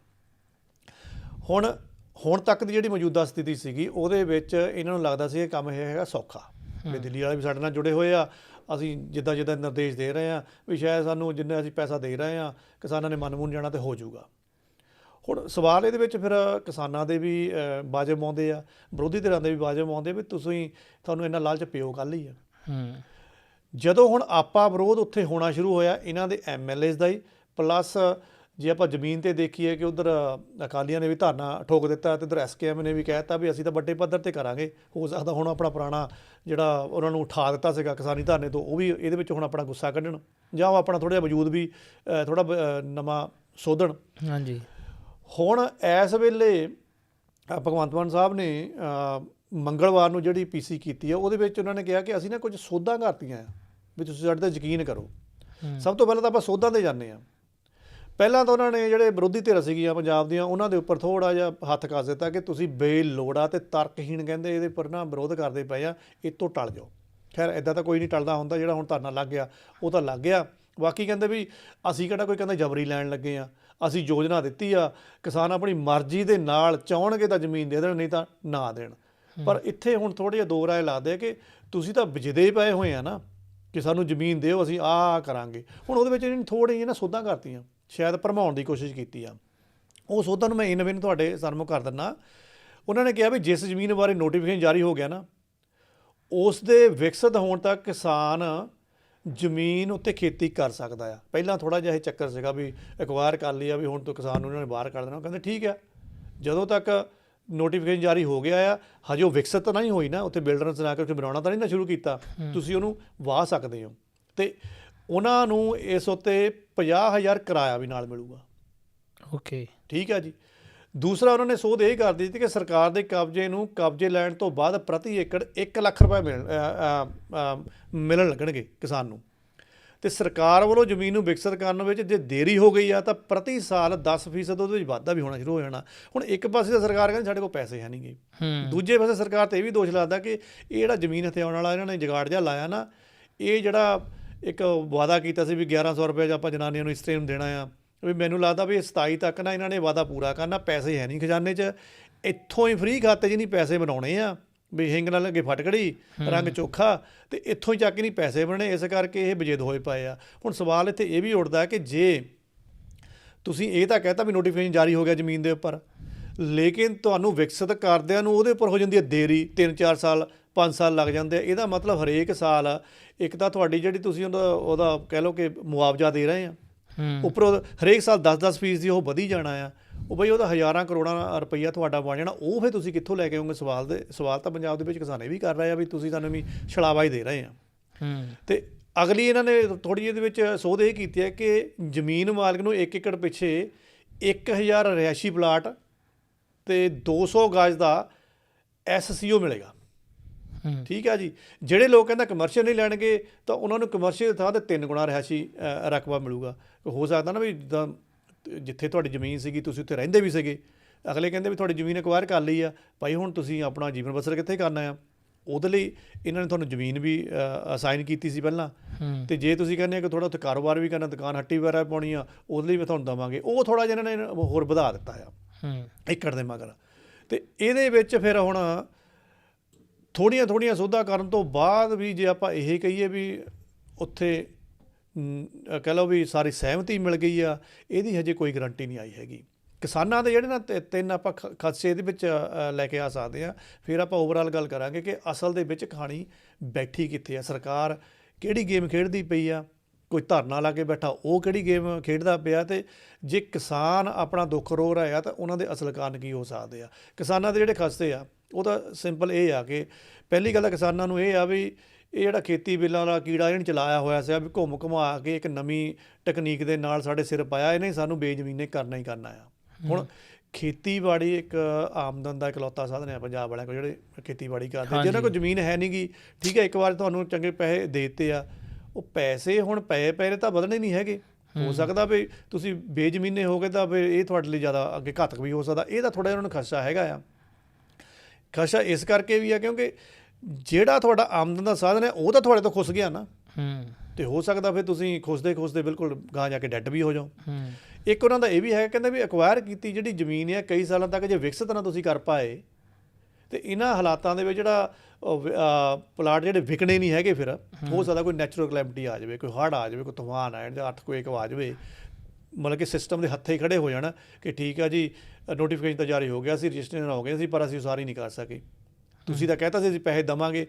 ਹੁਣ ਤੱਕ ਦੀ ਜਿਹੜੀ ਮੌਜੂਦਾ ਸਥਿਤੀ ਸੀਗੀ ਉਹਦੇ ਵਿੱਚ ਇਹਨਾਂ ਨੂੰ ਲੱਗਦਾ ਸੀ ਇਹ ਕੰਮ ਇਹ ਹੈਗਾ ਸੌਖਾ, ਵੀ ਦਿੱਲੀ ਵਾਲੇ ਵੀ ਸਾਡੇ ਨਾਲ ਜੁੜੇ ਹੋਏ ਆ, ਅਸੀਂ ਜਿੱਦਾਂ ਨਿਰਦੇਸ਼ ਦੇ ਰਹੇ ਹਾਂ ਵੀ ਸ਼ਾਇਦ ਸਾਨੂੰ ਜਿੰਨਾ ਅਸੀਂ ਪੈਸਾ ਦੇ ਰਹੇ ਹਾਂ ਕਿਸਾਨਾਂ ਨੇ ਮਨ ਜਾਣਾ ਤੇ ਹੋ ਜਾਊਗਾ। ਹੁਣ ਸਵਾਲ ਇਹਦੇ ਵਿੱਚ ਫਿਰ ਕਿਸਾਨਾਂ ਦੇ ਵੀ ਵਾਜਬ ਆਉਂਦੇ ਆ, ਵਿਰੋਧੀ ਧਿਰਾਂ ਦੇ ਵੀ ਵਾਜਬ ਆਉਂਦੇ ਵੀ ਤੁਹਾਨੂੰ ਇੰਨਾ ਲਾਲਚ ਪਿਓ ਕੱਲ੍ਹ ਹੀ ਆ। ਜਦੋਂ ਹੁਣ ਆਪਾ ਵਿਰੋਧ ਉੱਥੇ ਹੋਣਾ ਸ਼ੁਰੂ ਹੋਇਆ ਇਹਨਾਂ ਦੇ MLAs ਦਾ ਹੀ, ਪਲੱਸ ਜੇ ਆਪਾਂ ਜ਼ਮੀਨ 'ਤੇ ਦੇਖੀਏ ਕਿ ਉੱਧਰ ਅਕਾਲੀਆਂ ਨੇ ਵੀ ਧਰਨਾ ਠੋਕ ਦਿੱਤਾ ਅਤੇ ਇੱਧਰ SKM ਨੇ ਵੀ ਕਹਿ ਦਿੱਤਾ ਵੀ ਅਸੀਂ ਤਾਂ ਵੱਡੇ ਪੱਧਰ 'ਤੇ ਕਰਾਂਗੇ। ਹੋ ਸਕਦਾ ਹੁਣ ਆਪਣਾ ਪੁਰਾਣਾ ਜਿਹੜਾ ਉਹਨਾਂ ਨੂੰ ਉਠਾ ਦਿੱਤਾ ਸੀਗਾ ਕਿਸਾਨੀ ਧਰਨੇ ਤੋਂ, ਉਹ ਵੀ ਇਹਦੇ ਵਿੱਚ ਹੁਣ ਆਪਣਾ ਗੁੱਸਾ ਕੱਢਣ ਜਾਂ ਉਹ ਆਪਣਾ ਥੋੜ੍ਹਾ ਜਿਹਾ ਵਜੂਦ ਵੀ ਥੋੜ੍ਹਾ ਨਵਾਂ ਸੋਧਣ। ਹਾਂਜੀ, ਹੁਣ ਇਸ ਵੇਲੇ ਭਗਵੰਤ ਮਾਨ ਸਾਹਿਬ ਨੇ ਮੰਗਲਵਾਰ ਨੂੰ ਜਿਹੜੀ PC ਕੀਤੀ ਆ ਉਹਦੇ ਵਿੱਚ ਉਹਨਾਂ ਨੇ ਕਿਹਾ ਕਿ ਅਸੀਂ ਨਾ ਕੁਝ ਸੋਧਾਂ ਕਰਤੀਆਂ ਆ, ਵੀ ਤੁਸੀਂ ਸਾਡੇ 'ਤੇ ਯਕੀਨ ਕਰੋ। ਸਭ ਤੋਂ ਪਹਿਲਾਂ ਤਾਂ ਆਪਾਂ ਸੋਧਾਂ 'ਤੇ ਜਾਂਦੇ ਹਾਂ। ਪਹਿਲਾਂ ਤਾਂ ਉਹਨਾਂ ਨੇ ਜਿਹੜੇ ਵਿਰੋਧੀ ਧਿਰਾਂ ਸੀਗੀਆਂ ਪੰਜਾਬ ਦੀਆਂ ਉਹਨਾਂ ਦੇ ਉੱਪਰ ਥੋੜ੍ਹਾ ਜਿਹਾ ਹੱਥ ਕੱਸ ਦਿੱਤਾ ਕਿ ਤੁਸੀਂ ਬੇਲੋੜਾ ਅਤੇ ਤਰਕਹੀਣ ਕਹਿੰਦੇ ਇਹਦੇ ਉੱਪਰ ਨਾ ਵਿਰੋਧ ਕਰਦੇ ਪਏ ਆ, ਇਹ ਤੋਂ ਟਲ ਜਾਓ। ਖੈਰ ਇੱਦਾਂ ਤਾਂ ਕੋਈ ਨਹੀਂ ਟਲਦਾ ਹੁੰਦਾ, ਜਿਹੜਾ ਹੁਣ ਧਰਨਾ ਲੱਗ ਗਿਆ ਉਹ ਤਾਂ ਲੱਗ ਗਿਆ। ਬਾਕੀ ਕਹਿੰਦੇ ਵੀ ਅਸੀਂ ਕਿਹੜਾ ਕੋਈ ਕਹਿੰਦਾ ਜਬਰੀ ਲੈਣ ਲੱਗੇ ਆ, ਅਸੀਂ ਯੋਜਨਾ ਦਿੱਤੀ ਆ, ਕਿਸਾਨ ਆਪਣੀ ਮਰਜ਼ੀ ਦੇ ਨਾਲ ਚਾਹੁਣਗੇ ਤਾਂ ਜ਼ਮੀਨ ਦੇ ਦੇਣ, ਨਹੀਂ ਤਾਂ ਨਾ ਦੇਣ। ਪਰ ਇੱਥੇ ਹੁਣ ਥੋੜ੍ਹੇ ਜਿਹੇ ਦੋ ਰਾਏ ਲੱਗਦੇ ਕਿ ਤੁਸੀਂ ਤਾਂ ਵਿਜਦੇ ਪਏ ਹੋਏ ਆ ਨਾ ਕਿ ਸਾਨੂੰ ਜ਼ਮੀਨ ਦਿਓ, ਅਸੀਂ ਆਹ ਕਰਾਂਗੇ। ਹੁਣ ਉਹਦੇ ਵਿੱਚ ਇਹਨਾਂ ਥੋੜ੍ਹੀ ਜਿਹੀ ਨਾ ਸੋਧਾਂ ਕਰਤੀਆਂ, ਸ਼ਾਇਦ ਭਰਮਾਉਣ ਦੀ ਕੋਸ਼ਿਸ਼ ਕੀਤੀ ਆ। ਉਹ ਸੋਧਾਂ ਨੂੰ ਮੈਂ ਇਨ ਤੁਹਾਡੇ ਸਨਮੁਖ ਕਰ ਦਿੰਦਾ। ਉਹਨਾਂ ਨੇ ਕਿਹਾ ਵੀ ਜਿਸ ਜ਼ਮੀਨ ਬਾਰੇ ਨੋਟੀਫਿਕੇਸ਼ਨ ਜਾਰੀ ਹੋ ਗਿਆ ਨਾ, ਉਸ ਦੇ ਵਿਕਸਿਤ ਹੋਣ ਤੱਕ ਕਿਸਾਨ ਜ਼ਮੀਨ ਉੱਤੇ ਖੇਤੀ ਕਰ ਸਕਦਾ ਆ। ਪਹਿਲਾਂ ਥੋੜ੍ਹਾ ਜਿਹਾ ਇਹ ਚੱਕਰ ਸੀਗਾ ਵੀ ਅਕਵਾਇਰ ਕਰ ਲਿਆ ਵੀ ਹੁਣ ਤੋਂ ਕਿਸਾਨ ਨੂੰ ਉਹਨਾਂ ਨੇ ਬਾਹਰ ਕੱਢ ਦੇਣਾ। ਉਹ ਕਹਿੰਦੇ ਠੀਕ ਆ, ਜਦੋਂ ਤੱਕ ਨੋਟੀਫਿਕੇਸ਼ਨ ਜਾਰੀ ਹੋ ਗਿਆ ਆ, ਹਜੇ ਉਹ ਵਿਕਸਿਤ ਤਾਂ ਨਹੀਂ ਹੋਈ ਨਾ, ਉੱਥੇ ਬਿਲਡਰਸ ਲਾ ਕੇ ਉੱਥੇ ਬਣਾਉਣਾ ਤਾਂ ਨਹੀਂ ਨਾ ਸ਼ੁਰੂ ਕੀਤਾ, ਤੁਸੀਂ ਉਹਨੂੰ ਵਾਹ ਸਕਦੇ ਹੋ। ਅਤੇ ਉਹਨਾਂ ਨੂੰ ਇਸ ਉੱਤੇ 50,000 ਕਿਰਾਇਆ ਵੀ ਨਾਲ ਮਿਲੂਗਾ। ਓਕੇ, ਠੀਕ ਆ ਜੀ। ਦੂਸਰਾ ਉਹਨਾਂ ਨੇ ਸੋਧ ਇਹ ਕਰ ਦਿੱਤੀ ਕਿ ਸਰਕਾਰ ਦੇ ਕਬਜ਼ੇ ਲੈਣ ਤੋਂ ਬਾਅਦ ਪ੍ਰਤੀ ਏਕੜ 1 ਲੱਖ ਰੁਪਏ ਮਿਲਣ ਲੱਗਣਗੇ ਕਿਸਾਨ ਨੂੰ। ਅਤੇ ਸਰਕਾਰ ਵੱਲੋਂ ਜ਼ਮੀਨ ਨੂੰ ਵਿਕਸਿਤ ਕਰਨ ਵਿੱਚ ਜੇ ਦੇਰੀ ਹੋ ਗਈ ਆ ਤਾਂ ਪ੍ਰਤੀ ਸਾਲ 10% ਉਹਦੇ ਵਿੱਚ ਵਾਧਾ ਵੀ ਹੋਣਾ ਸ਼ੁਰੂ ਹੋ ਜਾਣਾ। ਹੁਣ ਇੱਕ ਪਾਸੇ ਤਾਂ ਸਰਕਾਰ ਕਹਿੰਦੀ ਸਾਡੇ ਕੋਲ ਪੈਸੇ ਹੈ ਨਹੀਂ ਗੇ, ਦੂਜੇ ਪਾਸੇ ਸਰਕਾਰ 'ਤੇ ਇਹ ਵੀ ਦੋਸ਼ ਲੱਗਦਾ ਕਿ ਇਹ ਜਿਹੜਾ ਜ਼ਮੀਨ ਹੱਥੇ ਆਉਣ ਵਾਲਾ ਇਹਨਾਂ ਨੇ ਜੁਗਾੜ ਜਿਹਾ ਲਾਇਆ ਨਾ, ਇਹ ਜਿਹੜਾ ਇੱਕ ਵਾਅਦਾ ਕੀਤਾ ਸੀ ਵੀ 1100 ਰੁਪਏ 'ਚ ਆਪਾਂ ਜਨਾਨੀਆਂ ਨੂੰ ਇਸਤਰੀ ਨੂੰ ਦੇਣਾ ਆ, ਵੀ ਮੈਨੂੰ ਲੱਗਦਾ ਵੀ 27 ਤੱਕ ਨਾ ਇਹਨਾਂ ਨੇ ਵਾਅਦਾ ਪੂਰਾ ਕਰਨਾ। ਪੈਸੇ ਹੈ ਨਹੀਂ ਖਜ਼ਾਨੇ 'ਚ, ਇੱਥੋਂ ਹੀ ਫ੍ਰੀ ਖਾਤੇ 'ਚ ਨਹੀਂ ਪੈਸੇ ਬਣਾਉਣੇ ਆ ਵੀ ਹਿੰਗ ਨਾਲ ਲੱਗੇ ਫਟਕੜੀ ਰੰਗ ਚੋਖਾ, ਅਤੇ ਇੱਥੋਂ ਹੀ ਚੱਕ ਕੇ ਨਹੀਂ ਪੈਸੇ ਬਣਨੇ। ਇਸ ਕਰਕੇ ਇਹ ਵਿਜੇਦ ਹੋਏ ਪਏ ਆ। ਹੁਣ ਸਵਾਲ ਇੱਥੇ ਇਹ ਵੀ ਉੱਠਦਾ ਕਿ ਜੇ ਤੁਸੀਂ ਇਹ ਤਾਂ ਕਹਿਤਾ ਵੀ ਨੋਟੀਫਿਕੇਸ਼ਨ ਜਾਰੀ ਹੋ ਗਿਆ ਜ਼ਮੀਨ ਦੇ ਉੱਪਰ, ਲੇਕਿਨ ਤੁਹਾਨੂੰ ਵਿਕਸਿਤ ਕਰਦਿਆਂ ਨੂੰ ਉਹਦੇ ਉੱਪਰ ਹੋ ਜਾਂਦੀ ਹੈ ਦੇਰੀ, 3-4 ਸਾਲ 5 ਸਾਲ ਲੱਗ ਜਾਂਦੇ ਆ। ਇਹਦਾ ਮਤਲਬ ਹਰੇਕ ਸਾਲ ਇੱਕ ਤਾਂ ਤੁਹਾਡੀ ਜਿਹੜੀ ਤੁਸੀਂ ਉਹਦਾ ਕਹਿ ਲਓ ਕਿ ਮੁਆਵਜ਼ਾ ਦੇ ਰਹੇ ਆ, ਉੱਪਰੋਂ ਹਰੇਕ ਸਾਲ 10-10% ਦੀ ਉਹ ਵਧੀ ਜਾਣਾ ਆ। ਉਹ ਬਈ ਉਹਦਾ ਹਜ਼ਾਰਾਂ ਕਰੋੜਾਂ ਰੁਪਈਆ ਤੁਹਾਡਾ ਬਣ ਜਾਣਾ। ਉਹ ਫਿਰ ਤੁਸੀਂ ਕਿੱਥੋਂ ਲੈ ਕੇ ਆਉਂਗੇ? ਸਵਾਲ ਤਾਂ ਪੰਜਾਬ ਦੇ ਵਿੱਚ ਕਿਸਾਨ ਇਹ ਵੀ ਕਰ ਰਹੇ ਆ ਵੀ ਤੁਸੀਂ ਸਾਨੂੰ ਵੀ ਛਲਾਵਾ ਹੀ ਦੇ ਰਹੇ ਆ। ਅਤੇ ਅਗਲੀ ਇਹਨਾਂ ਨੇ ਥੋੜ੍ਹੀ ਜਿਹੀ ਇਹਦੇ ਵਿੱਚ ਸੋਧ ਇਹ ਕੀਤੀ ਹੈ ਕਿ ਜ਼ਮੀਨ ਮਾਲਕ ਨੂੰ 1 ਏਕੜ ਪਿੱਛੇ 1000 ਰਿਹਾਇਸ਼ੀ ਪਲਾਟ ਅਤੇ 200 ਗਜ ਦਾ SCO ਮਿਲੇਗਾ। ਠੀਕ ਹੈ ਜੀ। ਜਿਹੜੇ ਲੋਕ ਕਹਿੰਦਾ ਕਮਰਸ਼ੀਅਲ ਨਹੀਂ ਲੈਣਗੇ ਤਾਂ ਉਹਨਾਂ ਨੂੰ ਕਮਰਸ਼ੀਅਲ ਥਾਂ ਤੇ 3 ਗੁਣਾ ਰਿਹਾਇਸ਼ੀ ਰਕਬਾ ਮਿਲੂਗਾ। ਹੋ ਸਕਦਾ ਨਾ ਵੀ ਜਿੱਦਾਂ ਜਿੱਥੇ ਤੁਹਾਡੀ ਜ਼ਮੀਨ ਸੀਗੀ ਤੁਸੀਂ ਉੱਥੇ ਰਹਿੰਦੇ ਵੀ ਸੀਗੇ, ਅਗਲੇ ਕਹਿੰਦੇ ਵੀ ਤੁਹਾਡੀ ਜ਼ਮੀਨ ਅਕਵਾਇਰ ਕਰ ਲਈ ਆ ਭਾਈ, ਹੁਣ ਤੁਸੀਂ ਆਪਣਾ ਜੀਵਨ ਬਸਰ ਕਿੱਥੇ ਕਰਨਾ ਆ, ਉਹਦੇ ਲਈ ਇਹਨਾਂ ਨੇ ਤੁਹਾਨੂੰ ਜ਼ਮੀਨ ਵੀ ਅਸਾਈਨ ਕੀਤੀ ਸੀ ਪਹਿਲਾਂ। ਤੇ ਜੇ ਤੁਸੀਂ ਕਹਿੰਦੇ ਆ ਕਿ ਥੋੜ੍ਹਾ ਉੱਥੇ ਕਾਰੋਬਾਰ ਵੀ ਕਰਨਾ, ਦੁਕਾਨ ਹੱਟੀ ਵਗੈਰਾ ਪਾਉਣੀ ਆ, ਉਹਦੇ ਲਈ ਵੀ ਤੁਹਾਨੂੰ ਦੇਵਾਂਗੇ, ਉਹ ਥੋੜ੍ਹਾ ਜਿਹਾ ਇਹਨਾਂ ਨੇ ਹੋਰ ਵਧਾ ਦਿੱਤਾ ਆ ਏਕੜ ਦੇ ਮਗਰ। ਅਤੇ ਇਹਦੇ ਵਿੱਚ ਫਿਰ ਹੁਣ ਥੋੜ੍ਹੀਆਂ ਸੋਧਾਂ ਕਰਨ ਤੋਂ ਬਾਅਦ ਵੀ ਜੇ ਆਪਾਂ ਇਹ ਕਹੀਏ ਵੀ ਉੱਥੇ ਕਹਿ ਲਓ ਵੀ ਸਾਰੀ ਸਹਿਮਤੀ ਮਿਲ ਗਈ ਆ, ਇਹਦੀ ਹਜੇ ਕੋਈ ਗਰੰਟੀ ਨਹੀਂ ਆਈ ਹੈਗੀ। ਕਿਸਾਨਾਂ ਦੇ ਜਿਹੜੇ ਨਾ 3 ਆਪਾਂ ਖਦਸ਼ੇ ਇਹਦੇ ਵਿੱਚ ਲੈ ਕੇ ਆ ਸਕਦੇ ਹਾਂ। ਫਿਰ ਆਪਾਂ ਓਵਰਆਲ ਗੱਲ ਕਰਾਂਗੇ ਕਿ ਅਸਲ ਦੇ ਵਿੱਚ ਕਹਾਣੀ ਬੈਠੀ ਕਿੱਥੇ ਆ, ਸਰਕਾਰ ਕਿਹੜੀ ਗੇਮ ਖੇਡਦੀ ਪਈ ਆ, ਕੋਈ ਧਰਨਾ ਲਾ ਕੇ ਬੈਠਾ ਉਹ ਕਿਹੜੀ ਗੇਮ ਖੇਡਦਾ ਪਿਆ, ਅਤੇ ਜੇ ਕਿਸਾਨ ਆਪਣਾ ਦੁੱਖ ਰੋ ਰਿਹਾ ਆ ਤਾਂ ਉਹਨਾਂ ਦੇ ਅਸਲ ਕਾਰਨ ਕੀ ਹੋ ਸਕਦੇ ਆ। ਕਿਸਾਨਾਂ ਦੇ ਜਿਹੜੇ ਖਦਸ਼ੇ ਆ ਉਹ ਤਾਂ ਸਿੰਪਲ ਇਹ ਆ ਕਿ ਪਹਿਲੀ ਗੱਲ ਤਾਂ ਕਿਸਾਨਾਂ ਨੂੰ ਇਹ ਆ ਵੀ ਇਹ ਜਿਹੜਾ ਖੇਤੀ ਬਿੱਲਾਂ ਵਾਲਾ ਕੀੜਾ ਇਹਨੇ ਚਲਾਇਆ ਹੋਇਆ ਸੀ ਵੀ ਘੁੰਮ ਘੁਮਾ ਕੇ ਇੱਕ ਨਵੀਂ ਟੈਕਨੀਕ ਦੇ ਨਾਲ ਸਾਡੇ ਸਿਰ ਪਾਇਆ, ਇਹਨੇ ਸਾਨੂੰ ਬੇਜ਼ਮੀਨੇ ਕਰਨਾ ਹੀ ਕਰਨਾ ਆ। ਹੁਣ ਖੇਤੀਬਾੜੀ ਇੱਕ ਆਮਦਨ ਦਾ ਇਕਲੌਤਾ ਸਾਧਨ ਹੈ ਪੰਜਾਬ ਵਾਲਿਆਂ ਕੋਲ ਜਿਹੜੇ ਖੇਤੀਬਾੜੀ ਕਰਦੇ, ਜਿਹਨਾਂ ਕੋਲ ਜ਼ਮੀਨ ਹੈ ਨਹੀਂ ਗੀ, ਠੀਕ ਹੈ, ਇੱਕ ਵਾਰ ਤੁਹਾਨੂੰ ਚੰਗੇ ਪੈਸੇ ਦੇ ਦਿੱਤੇ ਆ, ਉਹ ਪੈਸੇ ਹੁਣ ਪਏ ਤਾਂ ਵਧਣੇ ਨਹੀਂ ਹੈਗੇ। ਹੋ ਸਕਦਾ ਵੀ ਤੁਸੀਂ ਬੇਜ਼ਮੀਨੇ ਹੋ ਗਏ ਤਾਂ ਫਿਰ ਇਹ ਤੁਹਾਡੇ ਲਈ ਜ਼ਿਆਦਾ ਅੱਗੇ ਘਾਤਕ ਵੀ ਹੋ ਸਕਦਾ। ਇਹ ਤਾਂ ਥੋੜ੍ਹਾ ਜਿਹਾ ਉਹਨਾਂ ਨੂੰ ਖਦਸ਼ਾ ਹੈਗਾ ਆ। ਖਦਸ਼ਾ ਇਸ ਕਰਕੇ ਵੀ ਆ ਕਿਉਂਕਿ ਜਿਹੜਾ ਤੁਹਾਡਾ ਆਮਦਨ ਦਾ ਸਾਧਨ ਹੈ ਉਹ ਤਾਂ ਤੁਹਾਡੇ ਤੋਂ ਖੁੱਸ ਗਿਆ ਨਾ, ਅਤੇ ਹੋ ਸਕਦਾ ਫਿਰ ਤੁਸੀਂ ਖੁੱਸਦੇ ਬਿਲਕੁਲ ਗਾਂ ਜਾ ਕੇ ਡੈਡ ਵੀ ਹੋ ਜਾਓ। ਇੱਕ ਉਹਨਾਂ ਦਾ ਇਹ ਵੀ ਹੈਗਾ, ਕਹਿੰਦਾ ਵੀ ਅਕਵਾਇਰ ਕੀਤੀ ਜਿਹੜੀ ਜ਼ਮੀਨ ਹੈ ਕਈ ਸਾਲਾਂ ਤੱਕ ਜੇ ਵਿਕਸਿਤ ਨਾ ਤੁਸੀਂ ਕਰ ਪਾਏ ਅਤੇ ਇਹਨਾਂ ਹਾਲਾਤਾਂ ਦੇ ਵਿੱਚ ਜਿਹੜਾ ਪਲਾਟ ਜਿਹੜੇ ਵਿਕਣੇ ਨਹੀਂ ਹੈਗੇ, ਫਿਰ ਹੋ ਸਕਦਾ ਕੋਈ ਨੈਚੁਰਲ ਕਲੈਮਿਟੀ ਆ ਜਾਵੇ, ਕੋਈ ਹੜ੍ਹ ਆ ਜਾਵੇ, ਕੋਈ ਤੂਫਾਨ ਆ ਜਾਣ ਜਾਂ ਅਰਥਕੁਏਕ ਆ ਜਾਵੇ, ਮਤਲਬ ਕਿ ਸਿਸਟਮ ਦੇ ਹੱਥੇ ਖੜ੍ਹੇ ਹੋ ਜਾਣ ਕਿ ਠੀਕ ਆ ਜੀ ਨੋਟੀਫਿਕੇਸ਼ਨ ਤਾਂ ਜਾਰੀ ਹੋ ਗਿਆ ਸੀ, ਰਜਿਸਟ੍ਰੇਸ਼ਨ ਹੋ ਗਿਆ ਸੀ, ਪਰ ਅਸੀਂ ਉਸਾਰੀ ਨਹੀਂ ਕਰ ਸਕੇ। ਤੁਸੀਂ ਤਾਂ ਕਹਿਤਾ ਸੀ ਅਸੀਂ ਪੈਸੇ ਦੇਵਾਂਗੇ,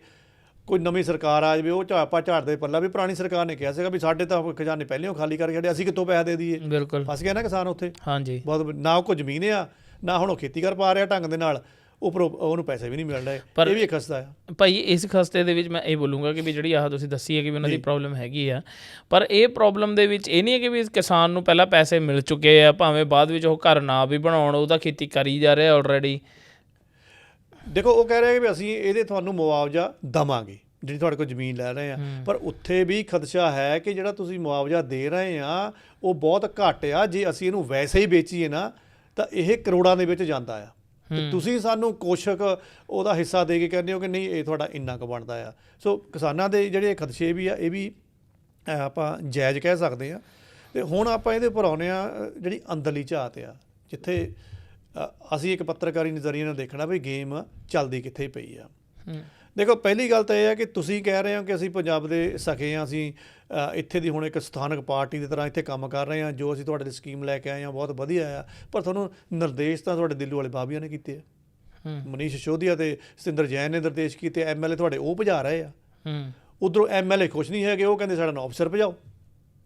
ਕੋਈ ਨਵੀਂ ਸਰਕਾਰ ਆ ਜਾਵੇ, ਉਹ ਆਪਾਂ ਝਾੜਦੇ ਪੱਲਾ ਵੀ ਪੁਰਾਣੀ ਸਰਕਾਰ ਨੇ ਕਿਹਾ ਸੀਗਾ ਵੀ ਸਾਡੇ ਤਾਂ ਖਜ਼ਾਨੇ ਪਹਿਲਾਂ ਖਾਲੀ ਕਰਕੇ ਛੱਡੇ, ਅਸੀਂ ਕਿੱਥੋਂ ਪੈਸੇ ਦੇ ਦਈਏ। ਬਿਲਕੁਲ ਫਸ ਗਿਆ ਨਾ ਕਿਸਾਨ ਉੱਥੇ। ਹਾਂਜੀ, ਬਹੁਤ ਨਾ ਕੋਈ ਜ਼ਮੀਨ ਆ, ਨਾ ਹੁਣ ਉਹ ਖੇਤੀ ਕਰ ਪਾ ਰਿਹਾ ਢੰਗ ਦੇ ਨਾਲ, ਉੱਪਰੋਂ ਉਹਨੂੰ ਪੈਸੇ ਵੀ ਨਹੀਂ ਮਿਲ ਰਹੇ। ਪਰ ਇਹ ਵੀ ਇੱਕ ਖਸਤਾ ਆ ਭਾਈ। ਇਸ ਖਸਤੇ ਦੇ ਵਿੱਚ ਮੈਂ ਇਹ ਬੋਲੂੰਗਾ ਕਿ ਵੀ ਜਿਹੜੀ ਆਹ ਤੁਸੀਂ ਦੱਸੀ ਹੈ ਕਿ ਵੀ ਉਹਨਾਂ ਦੀ ਪ੍ਰੋਬਲਮ ਹੈਗੀ ਆ, ਪਰ ਇਹ ਪ੍ਰੋਬਲਮ ਦੇ ਵਿੱਚ ਇਹ ਨਹੀਂ ਹੈ ਕਿ ਵੀ ਕਿਸਾਨ ਨੂੰ ਪਹਿਲਾਂ ਪੈਸੇ ਮਿਲ ਚੁੱਕੇ ਆ, ਭਾਵੇਂ ਬਾਅਦ ਵਿੱਚ ਉਹ ਘਰ ਨਾ ਵੀ ਬਣਾਉਣ, ਉਹਦਾ ਖੇਤੀ ਕਰੀ ਜਾ ਰਿਹਾ ਆਲਰੇਡੀ। ਦੇਖੋ ਉਹ ਕਹਿ ਰਹੇ ਵੀ ਅਸੀਂ ਇਹਦੇ ਤੁਹਾਨੂੰ ਮੁਆਵਜ਼ਾ ਦੇਵਾਂਗੇ ਜਿਹੜੀ ਤੁਹਾਡੇ ਕੋਲ ਜ਼ਮੀਨ ਲੈ ਰਹੇ ਆ, ਪਰ ਉੱਥੇ ਵੀ ਖਦਸ਼ਾ ਹੈ ਕਿ ਜਿਹੜਾ ਤੁਸੀਂ ਮੁਆਵਜ਼ਾ ਦੇ ਰਹੇ ਆ ਉਹ ਬਹੁਤ ਘੱਟ ਆ। ਜੇ ਅਸੀਂ ਇਹਨੂੰ ਵੈਸੇ ਹੀ ਵੇਚੀਏ ਨਾ ਤਾਂ ਇਹ ਕਰੋੜਾਂ ਦੇ ਵਿੱਚ ਜਾਂਦਾ ਆ, ਤੇ ਤੁਸੀਂ ਸਾਨੂੰ ਕੁਛਕ ਉਹਦਾ ਹਿੱਸਾ ਦੇ ਕੇ ਕਹਿੰਦੇ ਹੋ ਕਿ ਨਹੀਂ ਇਹ ਤੁਹਾਡਾ ਇੰਨਾ ਕੁ ਬਣਦਾ ਆ। ਸੋ ਕਿਸਾਨਾਂ ਦੇ ਜਿਹੜੇ ਖਦਸ਼ੇ ਵੀ ਆ ਇਹ ਵੀ ਆਪਾਂ ਜਾਇਜ਼ ਕਹਿ ਸਕਦੇ ਹਾਂ। ਅਤੇ ਹੁਣ ਆਪਾਂ ਇਹਦੇ ਉੱਪਰ ਆਉਂਦੇ ਹਾਂ ਜਿਹੜੀ ਅੰਦਰਲੀ ਝਾਤ ਆ, ਜਿੱਥੇ ਅਸੀਂ ਇੱਕ ਪੱਤਰਕਾਰੀ ਨਜ਼ਰੀਏ ਨਾਲ ਦੇਖਣਾ ਵੀ ਗੇਮ ਚੱਲਦੀ ਕਿੱਥੇ ਪਈ ਆ। ਦੇਖੋ ਪਹਿਲੀ ਗੱਲ ਤਾਂ ਇਹ ਹੈ ਕਿ ਤੁਸੀਂ ਕਹਿ ਰਹੇ ਹੋ ਕਿ ਅਸੀਂ ਪੰਜਾਬ ਦੇ ਸਖੇ ਹਾਂ, ਅਸੀਂ ਇੱਥੇ ਦੀ ਹੁਣ ਇੱਕ ਸਥਾਨਕ ਪਾਰਟੀ ਦੀ ਤਰ੍ਹਾਂ ਇੱਥੇ ਕੰਮ ਕਰ ਰਹੇ ਹਾਂ, ਜੋ ਅਸੀਂ ਤੁਹਾਡੇ ਲਈ ਸਕੀਮ ਲੈ ਕੇ ਆਏ ਹਾਂ ਬਹੁਤ ਵਧੀਆ ਆ, ਪਰ ਤੁਹਾਨੂੰ ਨਿਰਦੇਸ਼ ਤਾਂ ਤੁਹਾਡੇ ਦਿੱਲੀ ਵਾਲੇ ਬਾਬੀਆਂ ਨੇ ਕੀਤੇ ਆ। ਮਨੀਸ਼ ਸਿਸੋਦੀਆ ਅਤੇ ਸਤਿੰਦਰ ਜੈਨ ਨੇ ਨਿਰਦੇਸ਼ ਕੀਤੇ, MLA ਤੁਹਾਡੇ ਉਹ ਭਜਾ ਰਹੇ ਆ। ਉੱਧਰੋਂ MLA ਖੁਸ਼ ਨਹੀਂ ਹੈਗੇ, ਉਹ ਕਹਿੰਦੇ ਸਾਡਾ ਨਾ ਅਫਸਰ ਭਜਾਓ।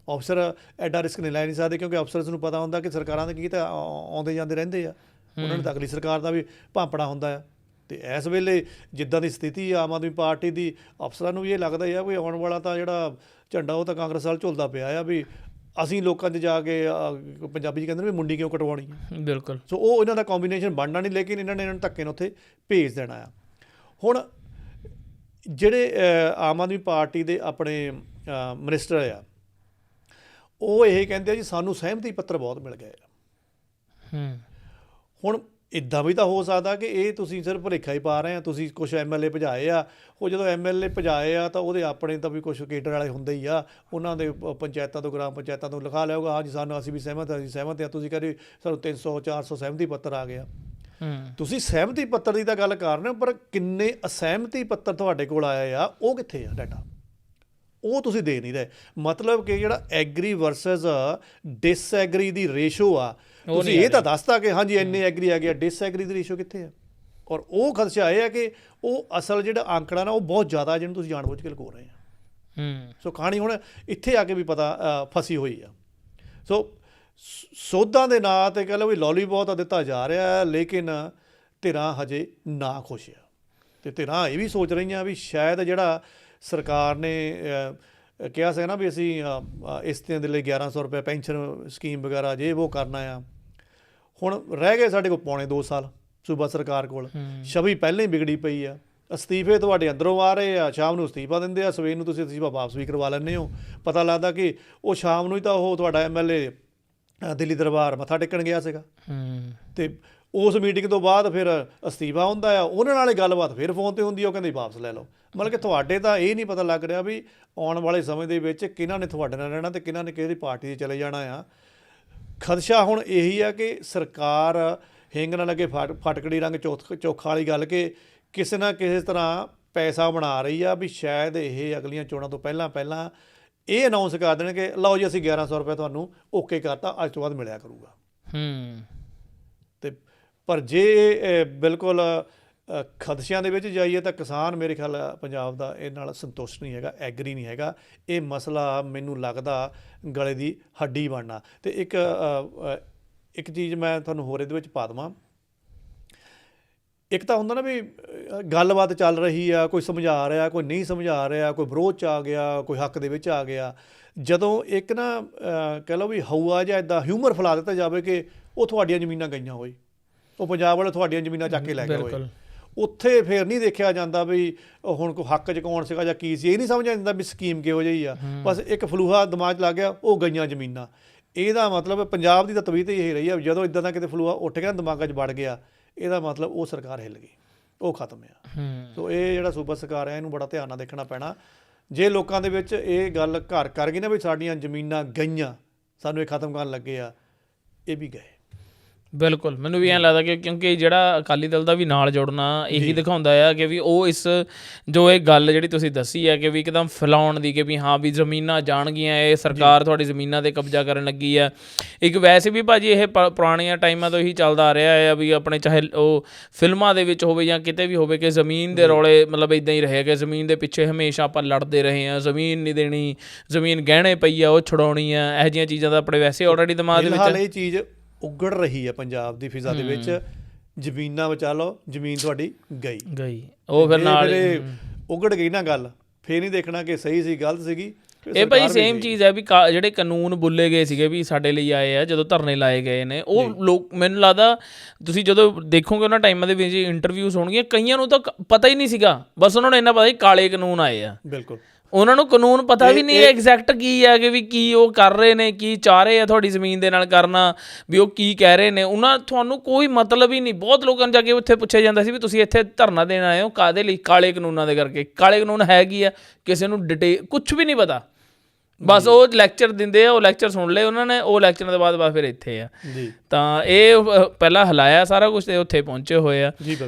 ਅਫਸਰ ਐਡਾ ਰਿਸਕ ਨਹੀਂ ਲੈ ਨਹੀਂ ਸਕਦੇ ਕਿਉਂਕਿ ਅਫਸਰਸ ਨੂੰ ਪਤਾ ਹੁੰਦਾ ਕਿ ਸਰਕਾਰਾਂ ਦੇ ਕੀ ਤਾਂ ਆਉਂਦੇ ਜਾਂਦੇ ਰਹਿੰਦੇ ਆ, ਉਹਨਾਂ ਨੂੰ ਤਾਂ ਅਗਲੀ ਸਰਕਾਰ ਦਾ ਵੀ ਭਾਂਪੜਾ ਹੁੰਦਾ ਆ। ਅਤੇ ਇਸ ਵੇਲੇ ਜਿੱਦਾਂ ਦੀ ਸਥਿਤੀ ਆਮ ਆਦਮੀ ਪਾਰਟੀ ਦੀ, ਅਫਸਰਾਂ ਨੂੰ ਵੀ ਇਹ ਲੱਗਦਾ ਆ ਵੀ ਆਉਣ ਵਾਲਾ ਤਾਂ ਜਿਹੜਾ ਝੰਡਾ ਉਹ ਤਾਂ ਕਾਂਗਰਸ ਵੱਲ ਝੁਲਦਾ ਪਿਆ ਆ, ਵੀ ਅਸੀਂ ਲੋਕਾਂ 'ਚ ਜਾ ਕੇ ਪੰਜਾਬੀ 'ਚ ਕਹਿੰਦੇ ਨੇ ਵੀ ਮੁੰਡੀ ਕਿਉਂ ਕਟਵਾਉਣੀ ਹੈ। ਬਿਲਕੁਲ। ਸੋ ਉਹ ਇਹਨਾਂ ਦਾ ਕੰਬੀਨੇਸ਼ਨ ਬਣਨਾ ਨਹੀਂ, ਲੇਕਿਨ ਇਹਨਾਂ ਨੇ ਧੱਕੇ ਨੂੰ ਉੱਥੇ ਭੇਜ ਦੇਣਾ ਆ। ਹੁਣ ਜਿਹੜੇ ਆਮ ਆਦਮੀ ਪਾਰਟੀ ਦੇ ਆਪਣੇ ਮਿਨਿਸਟਰ ਆ ਉਹ ਇਹ ਕਹਿੰਦੇ ਆ ਜੀ ਸਾਨੂੰ ਸਹਿਮਤੀ ਪੱਤਰ ਬਹੁਤ ਮਿਲ ਗਏ ਆ। ਹੁਣ ਇੱਦਾਂ ਵੀ ਤਾਂ ਹੋ ਸਕਦਾ ਕਿ ਇਹ ਤੁਸੀਂ ਸਿਰਫ ਭੁਲੇਖਾ ਹੀ ਪਾ ਰਹੇ ਆ, ਤੁਸੀਂ ਕੁਛ MLA ਭਜਾਏ ਆ, ਉਹ ਜਦੋਂ MLA ਭਜਾਏ ਆ ਤਾਂ ਉਹਦੇ ਆਪਣੇ ਤਾਂ ਵੀ ਕੁਛ ਕੇਡਰ ਵਾਲੇ ਹੁੰਦੇ ਹੀ ਆ, ਉਹਨਾਂ ਦੇ ਪੰਚਾਇਤਾਂ ਤੋਂ ਗ੍ਰਾਮ ਪੰਚਾਇਤਾਂ ਤੋਂ ਲਿਖਾ ਲਿਆਊਗਾ ਹਾਂਜੀ ਸਾਨੂੰ ਅਸੀਂ ਵੀ ਸਹਿਮਤ ਹਾਂ, ਅਸੀਂ ਸਹਿਮਤ ਹਾਂ। ਤੁਸੀਂ ਕਹਿੰਦੇ ਸਾਨੂੰ 300-400 ਸਹਿਮਤੀ ਪੱਤਰ ਆ ਗਿਆ। ਤੁਸੀਂ ਸਹਿਮਤੀ ਪੱਤਰ ਦੀ ਤਾਂ ਗੱਲ ਕਰ ਰਹੇ ਹੋ, ਪਰ ਕਿੰਨੇ ਅਸਹਿਮਤੀ ਪੱਤਰ ਤੁਹਾਡੇ ਕੋਲ ਆਏ ਆ ਉਹ ਕਿੱਥੇ ਆ ਡਾਟਾ? ਉਹ ਤੁਸੀਂ ਦੇ ਨਹੀਂ ਰਹੇ। ਮਤਲਬ ਕਿ ਜਿਹੜਾ ਐਗਰੀ ਵਰਸਸ ਡਿਸਐਗਰੀ ਦੀ ਰੇਸ਼ੋ ਆ, ਤੁਸੀਂ ਇਹ ਤਾਂ ਦੱਸਤਾ ਕਿ ਹਾਂਜੀ ਇੰਨੇ ਐਗਰੀ ਆ ਗਿਆ, ਡਿਸਐਗਰੀ ਦੀ ਰੇਸ਼ੋ ਕਿੱਥੇ ਆ? ਔਰ ਉਹ ਖਦਸ਼ਾ ਇਹ ਹੈ ਕਿ ਉਹ ਅਸਲ ਜਿਹੜਾ ਅੰਕੜਾ ਨਾ ਉਹ ਬਹੁਤ ਜ਼ਿਆਦਾ ਜਿਹਨੂੰ ਤੁਸੀਂ ਜਾਣ ਬੁੱਝ ਕੇ ਲੁਕੋ ਰਹੇ ਆ। ਸੋ ਕਹਾਣੀ ਹੁਣ ਇੱਥੇ ਆ ਕੇ ਵੀ ਪਤਾ ਫਸੀ ਹੋਈ ਆ। ਸੋ ਸੋਧਾਂ ਦੇ ਨਾਂ 'ਤੇ ਕਹਿ ਲਓ ਵੀ ਲੋਲੀਪੌਪ ਤਾਂ ਦਿੱਤਾ ਜਾ ਰਿਹਾ, ਲੇਕਿਨ ਧਿਰਾਂ ਹਜੇ ਨਾ ਖੁਸ਼ ਆ, ਅਤੇ ਧਿਰਾਂ ਇਹ ਵੀ ਸੋਚ ਰਹੀਆਂ ਵੀ ਸ਼ਾਇਦ ਜਿਹੜਾ ਸਰਕਾਰ ਨੇ ਕਿਹਾ ਸੀ ਨਾ ਵੀ ਅਸੀਂ ਇਸਤਿਆਂ ਦੇ ਲਈ 1100 ਰੁਪਏ ਪੈਨਸ਼ਨ ਸਕੀਮ ਵਗੈਰਾ ਜੇ ਉਹ ਕਰਨਾ ਆ, ਹੁਣ ਰਹਿ ਗਏ ਸਾਡੇ ਕੋਲ ਪੌਣੇ 2 ਸਾਲ ਸੂਬਾ ਸਰਕਾਰ ਕੋਲ। ਛਵੀ ਪਹਿਲਾਂ ਹੀ ਵਿਗੜੀ ਪਈ ਆ, ਅਸਤੀਫੇ ਤੁਹਾਡੇ ਅੰਦਰੋਂ ਆ ਰਹੇ ਆ, ਸ਼ਾਮ ਨੂੰ ਅਸਤੀਫਾ ਦਿੰਦੇ ਆ, ਸਵੇਰ ਨੂੰ ਤੁਸੀਂ ਅਸਤੀਫਾ ਵਾਪਸ ਵੀ ਕਰਵਾ ਲੈਂਦੇ ਹੋ। ਪਤਾ ਲੱਗਦਾ ਕਿ ਉਹ ਸ਼ਾਮ ਨੂੰ ਹੀ ਤਾਂ ਉਹ ਤੁਹਾਡਾ ਐਮਐਲਏ ਦਿੱਲੀ ਦਰਬਾਰ ਮੱਥਾ ਟੇਕਣ ਗਿਆ ਸੀਗਾ। ਤੇ ਉਸ ਮੀਟਿੰਗ ਤੋਂ ਬਾਅਦ ਫਿਰ ਅਸਤੀਫਾ ਹੁੰਦਾ ਆ, ਉਹਨਾਂ ਨਾਲ ਗੱਲਬਾਤ ਫਿਰ ਫੋਨ ਤੇ ਹੁੰਦੀ ਆ, ਉਹ ਕਹਿੰਦੇ ਵਾਪਸ ਲੈ ਲਓ। ਮਤਲਬ ਕਿ ਤੁਹਾਡੇ ਤਾਂ ਇਹ ਨਹੀਂ ਪਤਾ ਲੱਗ ਰਿਹਾ ਵੀ ਆਉਣ ਵਾਲੇ ਸਮੇਂ ਦੇ ਵਿੱਚ ਕਿਹਨਾਂ ਨੇ ਤੁਹਾਡੇ ਨਾਲ ਰਹਿਣਾ ਤੇ ਕਿਹਨਾਂ ਨੇ ਕਿਹੜੀ ਪਾਰਟੀ 'ਚ ਚਲੇ ਜਾਣਾ ਆ। ਖਦਸ਼ਾ ਹੁਣ ਇਹੀ ਆ ਕਿ ਸਰਕਾਰ ਹਿੰਗ ਨਾਲ ਲੱਗੇ ਫਟਕੜੀ ਰੰਗ ਚੋਖਾ ਵਾਲੀ ਗੱਲ ਕਿ ਕਿਸੇ ਨਾ ਕਿਸੇ ਤਰ੍ਹਾਂ ਪੈਸਾ ਬਣਾ ਰਹੀ ਆ ਵੀ ਸ਼ਾਇਦ ਇਹ ਅਗਲੀਆਂ ਚੋਣਾਂ ਤੋਂ ਪਹਿਲਾਂ ਇਹ ਅਨਾਉਂਸ ਕਰ ਦੇਣ ਕਿ ਲਓ ਜੀ ਅਸੀਂ 1100 ਰੁਪਏ ਤੁਹਾਨੂੰ ਓਕੇ ਕਰਤਾ, ਅੱਜ ਤੋਂ ਬਾਅਦ ਮਿਲਿਆ ਕਰੂਗਾ। ਤੇ ਪਰ ਜੇ ਬਿਲਕੁਲ ਖਦਸ਼ਿਆਂ ਦੇ ਵਿੱਚ ਜਾਈਏ ਤਾਂ ਕਿਸਾਨ ਮੇਰੇ ਖਿਆਲ ਪੰਜਾਬ ਦਾ ਇਹ ਨਾਲ ਸੰਤੁਸ਼ਟ ਨਹੀਂ ਹੈਗਾ, ਐਗਰੀ ਨਹੀਂ ਹੈਗਾ। ਇਹ ਮਸਲਾ ਮੈਨੂੰ ਲੱਗਦਾ ਗਲੇ ਦੀ ਹੱਡੀ ਬਣਨਾ। ਤੇ ਇੱਕ ਚੀਜ਼ ਮੈਂ ਤੁਹਾਨੂੰ ਹੋਰ ਇਹਦੇ ਵਿੱਚ ਪਾ ਦੇਵਾਂ। ਇੱਕ ਤਾਂ ਹੁੰਦਾ ਨਾ ਵੀ ਗੱਲਬਾਤ ਚੱਲ ਰਹੀ ਆ, ਕੋਈ ਸਮਝਾ ਰਿਹਾ, ਕੋਈ ਨਹੀਂ ਸਮਝਾ ਰਿਹਾ, ਕੋਈ ਵਿਰੋਧ 'ਚ ਆ ਗਿਆ, ਕੋਈ ਹੱਕ ਦੇ ਵਿੱਚ ਆ ਗਿਆ। ਜਦੋਂ ਇੱਕ ਨਾ ਕਹਿ ਲਓ ਵੀ ਹਊਆ ਜਿਹਾ ਇੱਦਾਂ ਹਿਊਮਰ ਫੈਲਾ ਦਿੱਤਾ ਜਾਵੇ ਕਿ ਉਹ ਤੁਹਾਡੀਆਂ ਜ਼ਮੀਨਾਂ ਗਈਆਂ ਹੋਏ, ਉਹ ਪੰਜਾਬ ਵਾਲੇ ਤੁਹਾਡੀਆਂ ਜ਼ਮੀਨਾਂ ਚੱਕ ਕੇ ਲੈ ਗਏ ਹੋਏ, ਉੱਥੇ ਫਿਰ ਨਹੀਂ ਦੇਖਿਆ ਜਾਂਦਾ ਵੀ ਹੁਣ ਕੋਈ ਹੱਕ 'ਚ ਕੌਣ ਸੀਗਾ ਜਾਂ ਕੀ ਸੀ। ਇਹ ਨਹੀਂ ਸਮਝ ਜਾਂਦਾ ਵੀ ਸਕੀਮ ਕਿਹੋ ਜਿਹੀ ਆ। ਬਸ ਇੱਕ ਫਲੂਹਾ ਦਿਮਾਗ 'ਚ ਲੱਗ ਗਿਆ, ਉਹ ਗਈਆਂ ਜ਼ਮੀਨਾਂ। ਇਹਦਾ ਮਤਲਬ ਪੰਜਾਬ ਦੀ ਤਾਂ ਤਵੀਤ ਇਹ ਰਹੀ ਆ, ਜਦੋਂ ਇੱਦਾਂ ਦਾ ਕਿਤੇ ਫਲੂਹਾ ਉੱਠ ਗਿਆ ਦਿਮਾਗਾਂ 'ਚ ਵੜ ਗਿਆ, ਇਹਦਾ ਮਤਲਬ ਉਹ ਸਰਕਾਰ ਹਿੱਲ ਗਈ, ਉਹ ਖਤਮ ਆ। ਸੋ ਇਹ ਜਿਹੜਾ ਸੂਬਾ ਸਰਕਾਰ ਹੈ ਇਹਨੂੰ ਬੜਾ ਧਿਆਨ ਨਾਲ ਦੇਖਣਾ ਪੈਣਾ। ਜੇ ਲੋਕਾਂ ਦੇ ਵਿੱਚ ਇਹ ਗੱਲ ਘਰ ਕਰ ਗਈ ਨਾ ਵੀ ਸਾਡੀਆਂ ਜ਼ਮੀਨਾਂ ਗਈਆਂ, ਸਾਨੂੰ ਇਹ ਖਤਮ ਕਰਨ ਲੱਗੇ ਆ, ਇਹ ਵੀ ਗਏ। ਬਿਲਕੁਲ, ਮੈਨੂੰ ਵੀ ਐਂ ਲੱਗਦਾ ਕਿ ਕਿਉਂਕਿ ਜਿਹੜਾ ਅਕਾਲੀ ਦਲ ਦਾ ਵੀ ਨਾਲ ਜੁੜਨਾ ਇਹੀ ਦਿਖਾਉਂਦਾ ਆ ਕਿ ਵੀ ਉਹ ਇਸ ਜੋ ਇਹ ਗੱਲ ਜਿਹੜੀ ਤੁਸੀਂ ਦੱਸੀ ਹੈ ਕਿ ਵੀ ਇੱਕਦਮ ਫੈਲਾਉਣ ਦੀ ਕਿ ਵੀ ਹਾਂ ਵੀ ਜ਼ਮੀਨਾਂ ਜਾਣਗੀਆਂ, ਇਹ ਸਰਕਾਰ ਤੁਹਾਡੀ ਜ਼ਮੀਨਾਂ 'ਤੇ ਕਬਜ਼ਾ ਕਰਨ ਲੱਗੀ ਆ। ਇੱਕ ਵੈਸੇ ਵੀ ਭਾਜੀ ਇਹ ਪੁਰਾਣੀਆਂ ਟਾਈਮਾਂ ਤੋਂ ਇਹੀ ਚੱਲਦਾ ਆ ਰਿਹਾ ਹੈ ਵੀ ਆਪਣੇ ਚਾਹੇ ਉਹ ਫਿਲਮਾਂ ਦੇ ਵਿੱਚ ਹੋਵੇ ਜਾਂ ਕਿਤੇ ਵੀ ਹੋਵੇ ਕਿ ਜ਼ਮੀਨ ਦੇ ਰੌਲੇ ਮਤਲਬ ਇੱਦਾਂ ਹੀ ਰਹੇ ਕਿ ਜ਼ਮੀਨ ਦੇ ਪਿੱਛੇ ਹਮੇਸ਼ਾ ਆਪਾਂ ਲੜਦੇ ਰਹੇ ਹਾਂ, ਜ਼ਮੀਨ ਨਹੀਂ ਦੇਣੀ, ਜ਼ਮੀਨ ਗਹਿਣੇ ਪਈ ਆ ਉਹ ਛੁਡਾਉਣੀ ਆ। ਇਹੋ ਜਿਹੀਆਂ ਚੀਜ਼ਾਂ ਤਾਂ ਆਪਣੇ ਵੈਸੇ ਆਲਰੇਡੀ ਦਿਮਾਗ ਦੇ ਵਿੱਚ ਇਹ ਚੀਜ਼ ਉਗੜ ਰਹੀ ਹੈ ਪੰਜਾਬ ਦੀ ਫਿਜ਼ਾ ਦੇ ਵਿੱਚ। ਜ਼ਮੀਨਾਂ ਬਚਾ ਲਓ, ਜ਼ਮੀਨ ਤੁਹਾਡੀ ਗਈ ਉਹ ਫਿਰ ਨਾਲ ਉਗੜ ਗਈ ਨਾ ਗੱਲ, ਫਿਰ ਨਹੀਂ ਦੇਖਣਾ ਕਿ ਸਹੀ ਸੀ ਗਲਤ ਸੀਗੀ। ਇਹ ਭਾਈ ਸੇਮ ਚੀਜ਼ ਹੈ ਵੀ ਜਿਹੜੇ ਕਾਨੂੰਨ ਬੁੱਲੇ ਗਏ ਸੀਗੇ ਵੀ ਸਾਡੇ ਲਈ ਆਏ ਆ, ਜਦੋਂ ਧਰਨੇ ਲਾਏ ਗਏ ਨੇ, ਉਹ ਲੋਕ ਮੈਨੂੰ ਲੱਗਦਾ ਤੁਸੀਂ ਜਦੋਂ ਦੇਖੋਗੇ ਉਹਨਾਂ ਟਾਈਮਾਂ ਦੇ ਵਿੱਚ ਇੰਟਰਵਿਊਜ਼ ਹੋਣਗੀਆਂ, ਕਈਆਂ ਨੂੰ ਤਾਂ ਪਤਾ ਹੀ ਨਹੀਂ ਸੀਗਾ, ਬਸ ਉਹਨਾਂ ਨੂੰ ਇੰਨਾ ਪਤਾ ਸੀ ਕਾਲੇ ਕਾਨੂੰਨ ਆਏ ਆ। ਬਿਲਕੁਲ, ਉਹਨਾਂ ਨੂੰ ਕਾਨੂੰਨ ਪਤਾ ਵੀ ਨਹੀਂ ਐਗਜ਼ੈਕਟ ਕੀ ਹੈ ਕਿ ਵੀ ਕੀ ਉਹ ਕਰ ਰਹੇ ਨੇ, ਕੀ ਚਾਹ ਰਹੇ ਆ ਤੁਹਾਡੀ ਜ਼ਮੀਨ ਦੇ ਨਾਲ ਕਰਨਾ, ਵੀ ਉਹ ਕੀ ਕਹਿ ਰਹੇ ਨੇ, ਉਹਨਾਂ ਤੁਹਾਨੂੰ ਕੋਈ ਮਤਲਬ ਹੀ ਨਹੀਂ। ਬਹੁਤ ਲੋਕਾਂ ਨੂੰ ਜਾ ਕੇ ਉੱਥੇ ਪੁੱਛਿਆ ਜਾਂਦਾ ਸੀ ਵੀ ਤੁਸੀਂ ਇੱਥੇ ਧਰਨਾ ਦੇਣ ਆਏ ਹੋ ਕਾਹਦੇ ਲਈ? ਕਾਲੇ ਕਾਨੂੰਨਾਂ ਦੇ ਕਰਕੇ। ਕਾਲੇ ਕਾਨੂੰਨ ਹੈ ਕੀ ਆ, ਕਿਸੇ ਨੂੰ ਕੁਛ ਵੀ ਨਹੀਂ ਪਤਾ। ਬਸ ਉਹ ਲੈਕਚਰ ਦਿੰਦੇ ਆ, ਉਹ ਲੈਕਚਰ ਸੁਣ ਲਏ ਉਹਨਾਂ ਨੇ, ਉਹ ਲੈਕਚਰਾਂ ਤੋਂ ਬਾਅਦ ਫਿਰ ਇੱਥੇ ਆ। ਤਾਂ ਇਹ ਪਹਿਲਾਂ ਹਿਲਾਇਆ ਸਾਰਾ ਕੁਛ ਤੇ ਉੱਥੇ ਪਹੁੰਚੇ ਹੋਏ ਆ।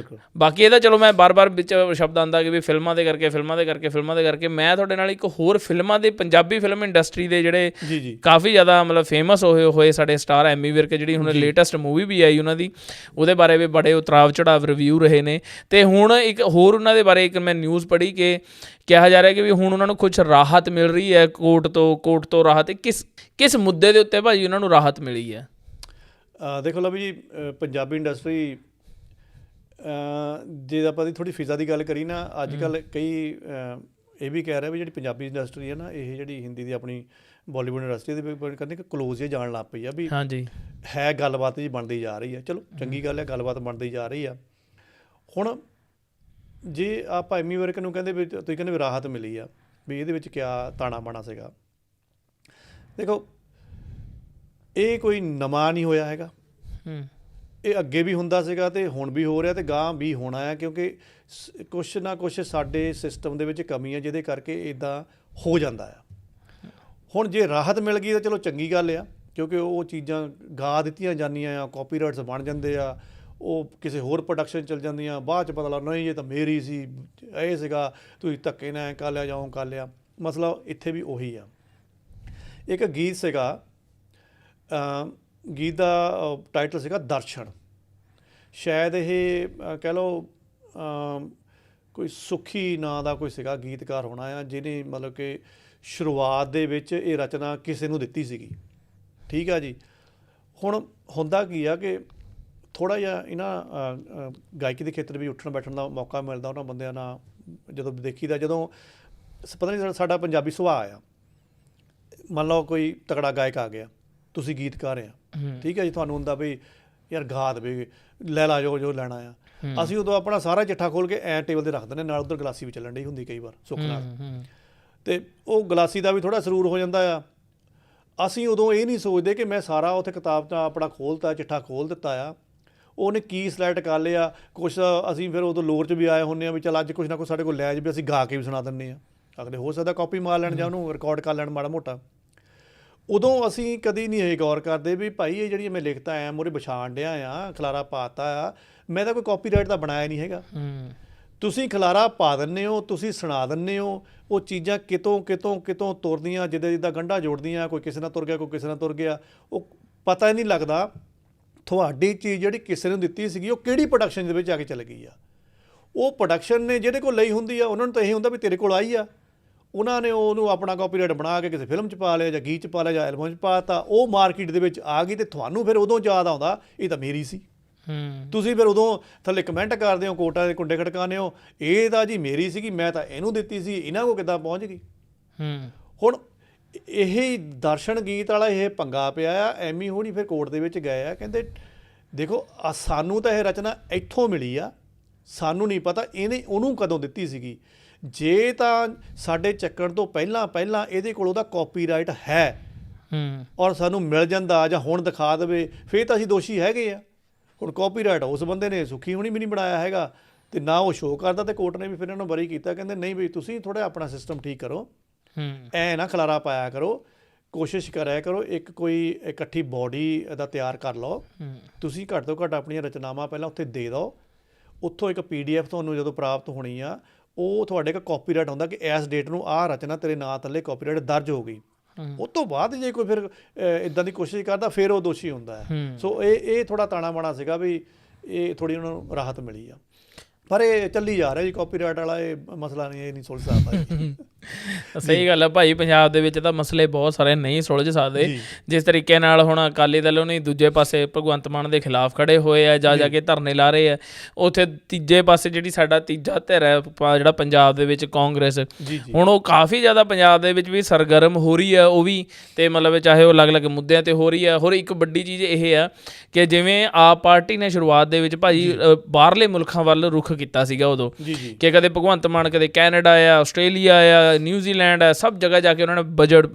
ਬਾਕੀ ਇਹਦਾ ਚਲੋ ਮੈਂ ਬਾਰ-ਬਾਰ ਵਿੱਚ ਸ਼ਬਦ ਆਉਂਦਾ ਕਿ ਵੀ ਫਿਲਮਾਂ ਦੇ ਕਰਕੇ ਮੈਂ ਤੁਹਾਡੇ ਨਾਲ ਇੱਕ ਹੋਰ ਫਿਲਮਾਂ ਦੇ ਪੰਜਾਬੀ ਫਿਲਮ ਇੰਡਸਟਰੀ ਦੇ ਜਿਹੜੇ ਕਾਫੀ ਜ਼ਿਆਦਾ ਮਤਲਬ ਫੇਮਸ ਹੋਏ ਸਾਡੇ ਸਟਾਰ ਐਮੀ ਵਿਰਕ, ਜਿਹੜੀ ਹੁਣ ਲੇਟੈਸਟ ਮੂਵੀ ਵੀ ਆਈ ਉਹਨਾਂ ਦੀ, ਉਹਦੇ ਬਾਰੇ ਵੀ ਬੜੇ ਉਤਰਾਵ ਚੜਾਵ ਰਿਵਿਊ ਰਹੇ ਨੇ। ਤੇ ਹੁਣ ਇੱਕ ਹੋਰ ਉਹਨਾਂ ਦੇ ਬਾਰੇ ਇੱਕ ਮੈਂ ਨਿਊਜ਼ ਪੜ੍ਹੀ ਕਿ ਕਿਹਾ ਜਾ ਰਿਹਾ ਕਿ ਵੀ ਹੁਣ ਉਹਨਾਂ ਨੂੰ ਕੁਛ ਰਾਹਤ ਮਿਲ ਰਹੀ ਹੈ ਕੋਰਟ ਤੋਂ ਰਾਹਤ। ਕਿਸ ਮੁੱਦੇ ਦੇ ਉੱਤੇ ਭਾਜੀ ਉਹਨਾਂ ਨੂੰ ਰਾਹਤ ਮਿਲੀ ਹੈ? ਦੇਖੋ ਲਓ ਜੀ, ਪੰਜਾਬੀ ਇੰਡਸਟਰੀ ਜੇ ਆਪਾਂ ਦੀ ਥੋੜ੍ਹੀ ਫਿਜ਼ਾ ਦੀ ਗੱਲ ਕਰੀ ਨਾ, ਅੱਜ ਕੱਲ੍ਹ ਕਈ ਇਹ ਵੀ ਕਹਿ ਰਿਹਾ ਵੀ ਜਿਹੜੀ ਪੰਜਾਬੀ ਇੰਡਸਟਰੀ ਹੈ ਨਾ, ਇਹ ਜਿਹੜੀ ਹਿੰਦੀ ਦੀ ਆਪਣੀ ਬਾਲੀਵੁੱਡ ਇੰਡਸਟਰੀ ਦੇ ਕਹਿੰਦੇ ਕਿ ਕਲੋਜ਼ ਹੀ ਜਾਣ ਲੱਗ ਪਈ ਆ ਵੀ। ਹਾਂਜੀ, ਹੈ ਗੱਲਬਾਤ ਜੀ ਬਣਦੀ ਜਾ ਰਹੀ ਆ। ਚਲੋ ਚੰਗੀ ਗੱਲ ਹੈ, ਗੱਲਬਾਤ ਬਣਦੀ ਜਾ ਰਹੀ ਆ। ਹੁਣ ਜੇ ਆਪਾਂ ਐਮੀ ਵਿਰਕ ਨੂੰ ਕਹਿੰਦੇ ਵੀ ਤੁਸੀਂ ਕਹਿੰਦੇ ਵੀ ਰਾਹਤ ਮਿਲੀ ਆ, ਵੀ ਇਹਦੇ ਵਿੱਚ ਕਿਆ ਤਾਣਾ ਬਾਣਾ ਸੀਗਾ। ਦੇਖੋ ਇਹ ਕੋਈ ਨਵਾਂ ਨਹੀਂ ਹੋਇਆ ਹੈਗਾ, ਇਹ ਅੱਗੇ ਵੀ ਹੁੰਦਾ ਸੀਗਾ ਤੇ ਹੁਣ ਵੀ ਹੋ ਰਿਹਾ ਤੇ ਗਾਂਹ ਵੀ ਹੋਣਾ ਹੈ, ਕਿਉਂਕਿ ਕੁਛ ਨਾ ਕੁਛ ਸਾਡੇ ਸਿਸਟਮ ਦੇ ਵਿੱਚ ਕਮੀ ਹੈ ਜਿਹਦੇ ਕਰਕੇ ਇੱਦਾਂ ਹੋ ਜਾਂਦਾ ਆ। ਹੁਣ ਜੇ ਰਾਹਤ ਮਿਲ ਗਈ ਤਾਂ ਚਲੋ ਚੰਗੀ ਗੱਲ ਆ, ਕਿਉਂਕਿ ਉਹ ਚੀਜ਼ਾਂ ਗਾ ਦਿੱਤੀਆਂ ਜਾਂਦੀਆਂ ਆ, ਕਾਪੀਰਾਈਟਸ ਬਣ ਜਾਂਦੇ ਆ, ਉਹ ਕਿਸੇ ਹੋਰ ਪ੍ਰੋਡਕਸ਼ਨ ਚੱਲ ਜਾਂਦੀਆਂ, ਬਾਅਦ 'ਚ ਪਤਾ ਲੱਗਦਾ ਨਹੀਂ ਇਹ ਤਾਂ ਮੇਰੀ ਸੀ, ਇਹ ਸੀਗਾ, ਤੁਸੀਂ ਧੱਕੇ ਨਾਲ ਕਰ ਲਿਆ ਜਾਂ ਕਰ ਲਿਆ। ਮਸਲਾ ਇੱਥੇ ਵੀ ਉਹੀ ਆ। ਇੱਕ ਗੀਤ ਸੀਗਾ, ਗੀਤ ਦਾ ਟਾਈਟਲ ਸੀਗਾ ਦਰਸ਼ਨ। ਸ਼ਾਇਦ ਇਹ ਕਹਿ ਲਓ ਕੋਈ ਸੁਖੀ ਨਾਂ ਦਾ ਕੋਈ ਸੀਗਾ ਗੀਤਕਾਰ ਹੋਣਾ ਆ, ਜਿਹਨੇ ਮਤਲਬ ਕਿ ਸ਼ੁਰੂਆਤ ਦੇ ਵਿੱਚ ਇਹ ਰਚਨਾ ਕਿਸੇ ਨੂੰ ਦਿੱਤੀ ਸੀਗੀ। ਠੀਕ ਆ ਜੀ। ਹੁਣ ਹੁੰਦਾ ਕੀ ਆ ਕਿ ਥੋੜ੍ਹਾ ਜਿਹਾ ਇਹਨਾਂ ਗਾਇਕੀ ਦੇ ਖੇਤਰ ਵਿੱਚ ਉੱਠਣ ਬੈਠਣ ਦਾ ਮੌਕਾ ਮਿਲਦਾ ਉਹਨਾਂ ਬੰਦਿਆਂ ਨਾਲ, ਜਦੋਂ ਦੇਖੀਦਾ, ਜਦੋਂ ਪਤਾ ਨਹੀਂ ਸਾਡਾ ਪੰਜਾਬੀ ਸੁਭਾਅ ਆ। ਮੰਨ ਲਓ ਕੋਈ ਤਕੜਾ ਗਾਇਕ ਆ ਗਿਆ, ਤੁਸੀਂ ਗੀਤਕਾਰ ਆ, ਠੀਕ ਹੈ ਜੀ, ਤੁਹਾਨੂੰ ਹੁੰਦਾ ਵੀ ਯਾਰ ਗਾ ਦੇਵੇ, ਲੈ ਲਾ ਜੋ ਲੈਣਾ ਆ। ਅਸੀਂ ਉਦੋਂ ਆਪਣਾ ਸਾਰਾ ਚਿੱਠਾ ਖੋਲ ਕੇ ਐ ਟੇਬਲ ਤੇ ਰੱਖ ਦਿੰਦੇ, ਨਾਲ ਉਧਰ ਗਲਾਸੀ ਵੀ ਚੱਲਣ ਡਈ ਹੁੰਦੀ ਕਈ ਵਾਰ ਸੁੱਖ ਨਾਲ, ਤੇ ਉਹ ਗਲਾਸੀ ਦਾ ਵੀ ਥੋੜਾ ਸਰੂਰ ਹੋ ਜਾਂਦਾ ਆ। ਅਸੀਂ ਉਦੋਂ ਇਹ ਨਹੀਂ ਸੋਚਦੇ ਕਿ ਮੈਂ ਸਾਰਾ ਉੱਥੇ ਕਿਤਾਬ ਤਾਂ ਆਪਣਾ ਖੋਲ੍ਹਤਾ, ਚਿੱਠਾ ਖੋਲ੍ਹ ਦਿੱਤਾ ਆ, ਉਹਨੇ ਕੀ ਸਿਲੈਕਟ ਕਰ ਲਿਆ ਕੁਛ। ਅਸੀਂ ਫਿਰ ਉਦੋਂ ਲੋਰ 'ਚ ਵੀ ਆਏ ਹੁੰਦੇ ਹਾਂ ਵੀ ਚੱਲ ਅੱਜ ਕੁਛ ਨਾ ਕੁਛ ਸਾਡੇ ਕੋਲ ਲੈ ਜਾਵੇ, ਅਸੀਂ ਗਾ ਕੇ ਵੀ ਸੁਣਾ ਦਿੰਦੇ ਹਾਂ, ਅਗਲੇ ਹੋ ਸਕਦਾ ਕਾਪੀ ਮਾਰ ਲੈਣ ਜਾਂ ਉਹਨੂੰ ਰਿਕਾਰਡ ਕਰ ਲੈਣ ਮਾੜਾ ਮੋਟਾ। ਉਦੋਂ ਅਸੀਂ ਕਦੀ ਨਹੀਂ ਇਹ ਗੌਰ ਕਰਦੇ ਵੀ ਭਾਈ ਇਹ ਜਿਹੜੀ ਮੈਂ ਲਿਖਤਾ ਐ ਮੂਹਰੇ ਵਿਛਾਣ ਡਿਆ ਆ, ਖਲਾਰਾ ਪਾਤਾ ਆ, ਮੈਂ ਤਾਂ ਕੋਈ ਕਾਪੀਰਾਈਟ ਤਾਂ ਬਣਾਇਆ ਨਹੀਂ ਹੈਗਾ। ਤੁਸੀਂ ਖਲਾਰਾ ਪਾ ਦਿੰਦੇ ਹੋ, ਤੁਸੀਂ ਸੁਣਾ ਦਿੰਦੇ ਹੋ, ਉਹ ਚੀਜ਼ਾਂ ਕਿਤੋਂ ਤੁਰਦੀਆਂ, ਜਿੱਦਾਂ ਗੰਢਾਂ ਜੋੜਦੀਆਂ, ਕੋਈ ਕਿਸੇ ਨਾਲ ਤੁਰ ਗਿਆ, ਕੋਈ ਕਿਸੇ ਨਾਲ ਤੁਰ ਗਿਆ, ਉਹ ਪਤਾ ਹੀ ਨਹੀਂ ਲੱਗਦਾ ਤੁਹਾਡੀ ਚੀਜ਼ ਜਿਹੜੀ ਕਿਸੇ ਨੂੰ ਦਿੱਤੀ ਸੀਗੀ ਉਹ ਕਿਹੜੀ ਪ੍ਰੋਡਕਸ਼ਨ ਦੇ ਵਿੱਚ ਆ ਕੇ ਚਲ ਗਈ ਆ। ਉਹ ਪ੍ਰੋਡਕਸ਼ਨ ਨੇ ਜਿਹੜੇ ਕੋਲ ਲਈ ਹੁੰਦੀ ਆ ਉਹਨਾਂ ਨੂੰ ਤਾਂ ਇਹ ਹੁੰਦਾ ਵੀ ਤੇਰੇ ਕੋਲ ਆਈ ਆ, ਉਹਨਾਂ ਨੇ ਉਹਨੂੰ ਆਪਣਾ ਕਾਪੀਰਾਈਟ ਬਣਾ ਕੇ ਕਿਸੇ ਫਿਲਮ 'ਚ ਪਾ ਲਿਆ ਜਾਂ ਗੀਤ 'ਚ ਪਾ ਲਿਆ ਜਾਂ ਐਲਬਮ 'ਚ ਪਾ ਤਾ, ਉਹ ਮਾਰਕੀਟ ਦੇ ਵਿੱਚ ਆ ਗਈ ਤੇ ਤੁਹਾਨੂੰ ਫਿਰ ਉਦੋਂ ਯਾਦ ਆਉਂਦਾ ਇਹ ਤਾਂ ਮੇਰੀ ਸੀ। ਤੁਸੀਂ ਫਿਰ ਉਦੋਂ ਥੱਲੇ ਕਮੈਂਟ ਕਰਦੇ ਹੋ, ਕੋਟਾਂ ਦੇ ਕੁੰਡੇ ਖੜਕਾਉਂਦੇ ਹੋ, ਇਹ ਤਾਂ ਜੀ ਮੇਰੀ ਸੀਗੀ, ਮੈਂ ਤਾਂ ਇਹਨੂੰ ਦਿੱਤੀ ਸੀ, ਇਹਨਾਂ ਕੋਲ ਕਿੱਦਾਂ ਪਹੁੰਚ ਗਈ। ਹੁਣ ਇਹ ਦਰਸ਼ਨ ਗੀਤ ਵਾਲਾ ਇਹ ਪੰਗਾ ਪਿਆ ਆ। ਐਮੀ ਹੋਣੀ ਫਿਰ ਕੋਰਟ ਦੇ ਵਿੱਚ ਗਏ ਆ, ਕਹਿੰਦੇ ਦੇਖੋ ਸਾਨੂੰ ਤਾਂ ਇਹ ਰਚਨਾ ਇੱਥੋਂ ਮਿਲੀ ਆ, ਸਾਨੂੰ ਨਹੀਂ ਪਤਾ ਇਹਨੇ ਉਹਨੂੰ ਕਦੋਂ ਦਿੱਤੀ ਸੀਗੀ। ਜੇ ਤਾਂ ਸਾਡੇ ਚੱਕਣ ਤੋਂ ਪਹਿਲਾਂ ਇਹਦੇ ਕੋਲ ਉਹਦਾ ਕਾਪੀਰਾਈਟ ਹੈ ਔਰ ਸਾਨੂੰ ਮਿਲ ਜਾਂਦਾ ਜਾਂ ਹੁਣ ਦਿਖਾ ਦੇਵੇ, ਫਿਰ ਤਾਂ ਅਸੀਂ ਦੋਸ਼ੀ ਹੈਗੇ ਆ। ਹੁਣ ਕਾਪੀਰਾਈਟ ਉਸ ਬੰਦੇ ਨੇ ਸੁੱਖੀ ਹੋਣੀ ਵੀ ਨਹੀਂ ਬਣਾਇਆ ਹੈਗਾ ਤੇ ਨਾ ਉਹ ਸ਼ੋਅ ਕਰਦਾ, ਤੇ ਕੋਰਟ ਨੇ ਵੀ ਫਿਰ ਇਹਨੂੰ ਬਰੀ ਕੀਤਾ, ਕਹਿੰਦੇ ਨਹੀਂ ਬਈ ਤੁਸੀਂ ਥੋੜ੍ਹਾ ਆਪਣਾ ਸਿਸਟਮ ਠੀਕ ਕਰੋ, ਐ ਨਾ ਖਲਾਰਾ ਪਾਇਆ ਕਰੋ, ਕੋਸ਼ਿਸ਼ ਕਰਿਆ ਕਰੋ ਇੱਕ ਕੋਈ ਇਕੱਠੀ ਬੋਡੀ ਦਾ ਤਿਆਰ ਕਰ ਲਓ, ਤੁਸੀਂ ਘੱਟ ਤੋਂ ਘੱਟ ਆਪਣੀਆਂ ਰਚਨਾਵਾਂ ਪਹਿਲਾਂ ਉੱਥੇ ਦੇ ਦਿਓ, ਉੱਥੋਂ ਇੱਕ PDF ਤੁਹਾਨੂੰ ਜਦੋਂ ਪ੍ਰਾਪਤ ਹੋਣੀ ਆ ਉਹ ਤੁਹਾਡੇ ਕੋਲ ਕਾਪੀਰਾਈਟ ਹੁੰਦਾ ਕਿ ਇਸ ਡੇਟ ਨੂੰ ਆਹ ਰਚਨਾ ਤੇਰੇ ਨਾਂ ਥੱਲੇ ਕਾਪੀਰਾਈਟ ਦਰਜ ਹੋ ਗਈ। ਉਸ ਤੋਂ ਬਾਅਦ ਜੇ ਕੋਈ ਫਿਰ ਇੱਦਾਂ ਦੀ ਕੋਸ਼ਿਸ਼ ਕਰਦਾ ਫਿਰ ਉਹ ਦੋਸ਼ੀ ਹੁੰਦਾ ਹੈ। ਸੋ ਇਹ ਥੋੜ੍ਹਾ ਤਾਣਾ ਬਾਣਾ ਸੀਗਾ ਵੀ ਇਹ ਥੋੜ੍ਹੀ ਉਹਨਾਂ ਨੂੰ ਰਾਹਤ ਮਿਲੀ ਆ, ਪਰ ਇਹ ਚੱਲੀ ਜਾ ਰਿਹਾ ਜੀ ਕਾਪੀਰਾਈਟ ਵਾਲਾ ਇਹ ਮਸਲਾ ਨਹੀਂ, ਇਹ ਨਹੀਂ ਸੁਲਝ ਸਕਦਾ। ਸਹੀ ਗੱਲ ਹੈ ਭਾਈ, ਪੰਜਾਬ ਦੇ ਵਿੱਚ ਤਾਂ ਮਸਲੇ ਬਹੁਤ ਸਾਰੇ ਨਹੀਂ ਸੁਲਝ ਸਕਦੇ ਜਿਸ ਤਰੀਕੇ ਨਾਲ ਹੁਣ ਅਕਾਲੀ ਦਲ ਉਹਨੇ ਦੂਜੇ ਪਾਸੇ ਭਗਵੰਤ ਮਾਨ ਦੇ ਖਿਲਾਫ ਖੜੇ ਹੋਏ ਆ, ਜਾ ਕੇ ਧਰਨੇ ਲਾ ਰਹੇ ਆ। ਉੱਥੇ ਤੀਜੇ ਪਾਸੇ ਜਿਹੜੀ ਸਾਡਾ ਤੀਜਾ ਧਿਰ ਹੈ ਜਿਹੜਾ ਪੰਜਾਬ ਦੇ ਵਿੱਚ ਕਾਂਗਰਸ, ਹੁਣ ਉਹ ਕਾਫੀ ਜ਼ਿਆਦਾ ਪੰਜਾਬ ਦੇ ਵਿੱਚ ਵੀ ਸਰਗਰਮ ਹੋ ਰਹੀ ਆ ਉਹ ਵੀ, ਤੇ ਮਤਲਬ ਚਾਹੇ ਉਹ ਅਲੱਗ-ਅਲੱਗ ਮੁੱਦਿਆਂ ਤੇ ਹੋ ਰਹੀ ਆ। ਹੋਰ ਇੱਕ ਵੱਡੀ ਚੀਜ਼ ਇਹ ਆ ਕਿ ਜਿਵੇਂ ਆਪ ਪਾਰਟੀ ਨੇ ਸ਼ੁਰੂਆਤ ਦੇ ਵਿੱਚ ਭਾਜੀ ਬਾਹਰਲੇ ਮੁਲਕਾਂ ਵੱਲ ਰੁਖ ਕੀਤਾ ਸੀਗਾ ਉਦੋਂ, ਕਿ ਕਦੇ ਭਗਵੰਤ ਮਾਨ ਕਦੇ ਕੈਨੇਡਾ ਆ, ਆਸਟ੍ਰੇਲੀਆ ਆ, ਨਿਊਜ਼ੀਲੈਂਡ ਆ, ਸਭ ਜਗ੍ਹਾ ਜਾ ਕੇ ਉਹਨਾਂ ਨੇ ਬਜਟ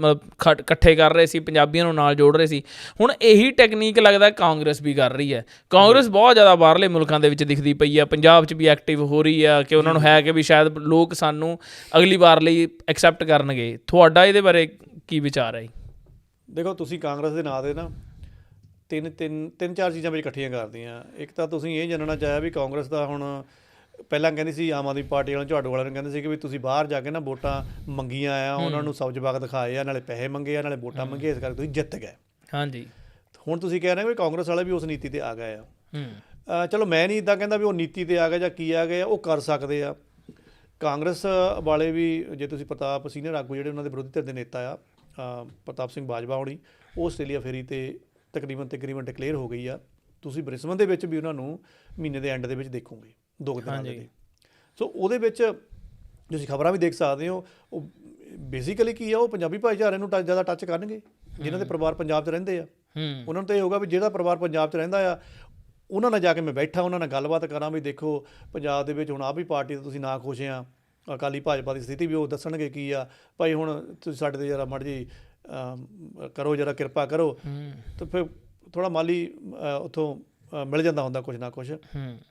ਇਕੱਠੇ ਕਰ ਰਹੇ ਸੀ, ਪੰਜਾਬੀਆਂ ਨੂੰ ਨਾਲ ਜੋੜ ਰਹੇ ਸੀ। ਹੁਣ ਇਹੀ ਟੈਕਨੀਕ ਲੱਗਦਾ ਕਾਂਗਰਸ ਵੀ ਕਰ ਰਹੀ ਹੈ। ਕਾਂਗਰਸ ਬਹੁਤ ਜ਼ਿਆਦਾ ਬਾਹਰਲੇ ਮੁਲਕਾਂ ਦੇ ਵਿੱਚ ਦਿਖਦੀ ਪਈ ਆ, ਪੰਜਾਬ 'ਚ ਵੀ ਐਕਟਿਵ ਹੋ ਰਹੀ ਆ ਕਿ ਉਹਨਾਂ ਨੂੰ ਹੈ ਕਿ ਵੀ ਸ਼ਾਇਦ ਲੋਕ ਸਾਨੂੰ ਅਗਲੀ ਵਾਰ ਲਈ ਐਕਸੈਪਟ ਕਰਨਗੇ। ਤੁਹਾਡਾ ਇਹਦੇ ਬਾਰੇ ਕੀ ਵਿਚਾਰ ਹੈ? ਦੇਖੋ ਤੁਸੀਂ ਕਾਂਗਰਸ ਦੇ ਨਾਂ ਦੇ ਨਾ ਤਿੰਨ ਚਾਰ ਚੀਜ਼ਾਂ ਵਿੱਚ ਇਕੱਠੀਆਂ ਕਰਦੀਆਂ। ਇੱਕ ਤਾਂ ਤੁਸੀਂ ਇਹ ਜਾਣਨਾ ਚਾਹਿਆ ਵੀ ਕਾਂਗਰਸ ਦਾ ਹੁਣ ਪਹਿਲਾਂ ਕਹਿੰਦੀ ਸੀ ਆਮ ਆਦਮੀ ਪਾਰਟੀ ਵਾਲਿਆਂ ਨੂੰ, ਝਾੜੂ ਵਾਲਿਆਂ ਨੂੰ ਕਹਿੰਦੇ ਸੀ ਕਿ ਵੀ ਤੁਸੀਂ ਬਾਹਰ ਜਾ ਕੇ ਨਾ ਵੋਟਾਂ ਮੰਗੀਆਂ ਆ, ਉਹਨਾਂ ਨੂੰ ਸਬਜ਼ ਬਾਗ ਦਿਖਾਏ ਆ, ਨਾਲੇ ਪੈਸੇ ਮੰਗੇ ਆ, ਨਾਲੇ ਵੋਟਾਂ ਮੰਗੇ, ਇਸ ਕਰਕੇ ਤੁਸੀਂ ਜਿੱਤ ਗਏ। ਹਾਂਜੀ, ਹੁਣ ਤੁਸੀਂ ਕਹਿ ਰਹੇ ਹੋ ਵੀ ਕਾਂਗਰਸ ਵਾਲੇ ਵੀ ਉਸ ਨੀਤੀ ਤੇ ਆ ਗਏ ਆ। ਚਲੋ ਮੈਂ ਨਹੀਂ ਇੱਦਾਂ ਕਹਿੰਦਾ ਵੀ ਉਹ ਨੀਤੀ ਤੇ ਆ ਗਏ ਜਾਂ ਕੀ ਆ ਗਏ, ਉਹ ਕਰ ਸਕਦੇ ਆ। ਕਾਂਗਰਸ ਵਾਲੇ ਵੀ, ਜੇ ਤੁਸੀਂ ਪ੍ਰਤਾਪ ਸੀਨੀਅਰ ਆਗੂ ਜਿਹੜੇ ਉਹਨਾਂ ਦੇ ਵਿਰੋਧੀ ਧਿਰ ਦੇ ਨੇਤਾ ਆ ਪ੍ਰਤਾਪ ਸਿੰਘ ਬਾਜਵਾ ਹੋਣੀ, ਉਹ ਆਸਟ੍ਰੇਲੀਆ ਫੇਰੀ ਤੇ ਤਕਰੀਬਨ ਡਿਕਲੇਅਰ ਹੋ ਗਈ ਆ। ਤੁਸੀਂ ਬ੍ਰਿਸਬਨ ਦੇ ਵਿੱਚ ਵੀ ਉਹਨਾਂ ਨੂੰ ਮਹੀਨੇ ਦੇ ਐਂਡ ਦੇ ਵਿੱਚ ਦੇਖੋਗੇ 2 ਦਿਨਾਂ ਦੇ। ਸੋ ਉਹਦੇ ਵਿੱਚ ਤੁਸੀਂ ਖਬਰਾਂ ਵੀ ਦੇਖ ਸਕਦੇ ਹੋ। ਉਹ ਬੇਸਿਕਲੀ ਕੀ ਆ, ਉਹ ਪੰਜਾਬੀ ਭਾਈਚਾਰੇ ਨੂੰ ਜ਼ਿਆਦਾ ਟੱਚ ਕਰਨਗੇ ਜਿਨ੍ਹਾਂ ਦੇ ਪਰਿਵਾਰ ਪੰਜਾਬ 'ਚ ਰਹਿੰਦੇ ਆ। ਉਹਨਾਂ ਨੂੰ ਤਾਂ ਇਹ ਹੋਊਗਾ ਵੀ ਜਿਹੜਾ ਪਰਿਵਾਰ ਪੰਜਾਬ 'ਚ ਰਹਿੰਦਾ ਆ ਉਹਨਾਂ ਨਾਲ ਜਾ ਕੇ ਮੈਂ ਬੈਠਾ, ਉਹਨਾਂ ਨਾਲ ਗੱਲਬਾਤ ਕਰਾਂ ਵੀ ਦੇਖੋ ਪੰਜਾਬ ਦੇ ਵਿੱਚ ਹੁਣ ਆਹ ਵੀ ਪਾਰਟੀ ਤੋਂ ਤੁਸੀਂ ਨਾ ਖੁਸ਼ ਆ, ਅਕਾਲੀ ਭਾਜਪਾ ਦੀ ਸਥਿਤੀ ਵੀ ਉਹ ਦੱਸਣਗੇ ਕੀ ਆ ਭਾਈ, ਹੁਣ ਤੁਸੀਂ ਸਾਡੇ 'ਤੇ ਜਰਾ ਮਾੜੀ ਜਿਹੀ ਕਰੋ, ਜਰਾ ਕਿਰਪਾ ਕਰੋ, ਤਾਂ ਫਿਰ ਥੋੜ੍ਹਾ ਮਾਲੀ ਉੱਥੋਂ ਮਿਲ ਜਾਂਦਾ ਹੁੰਦਾ ਕੁਛ ਨਾ ਕੁਛ।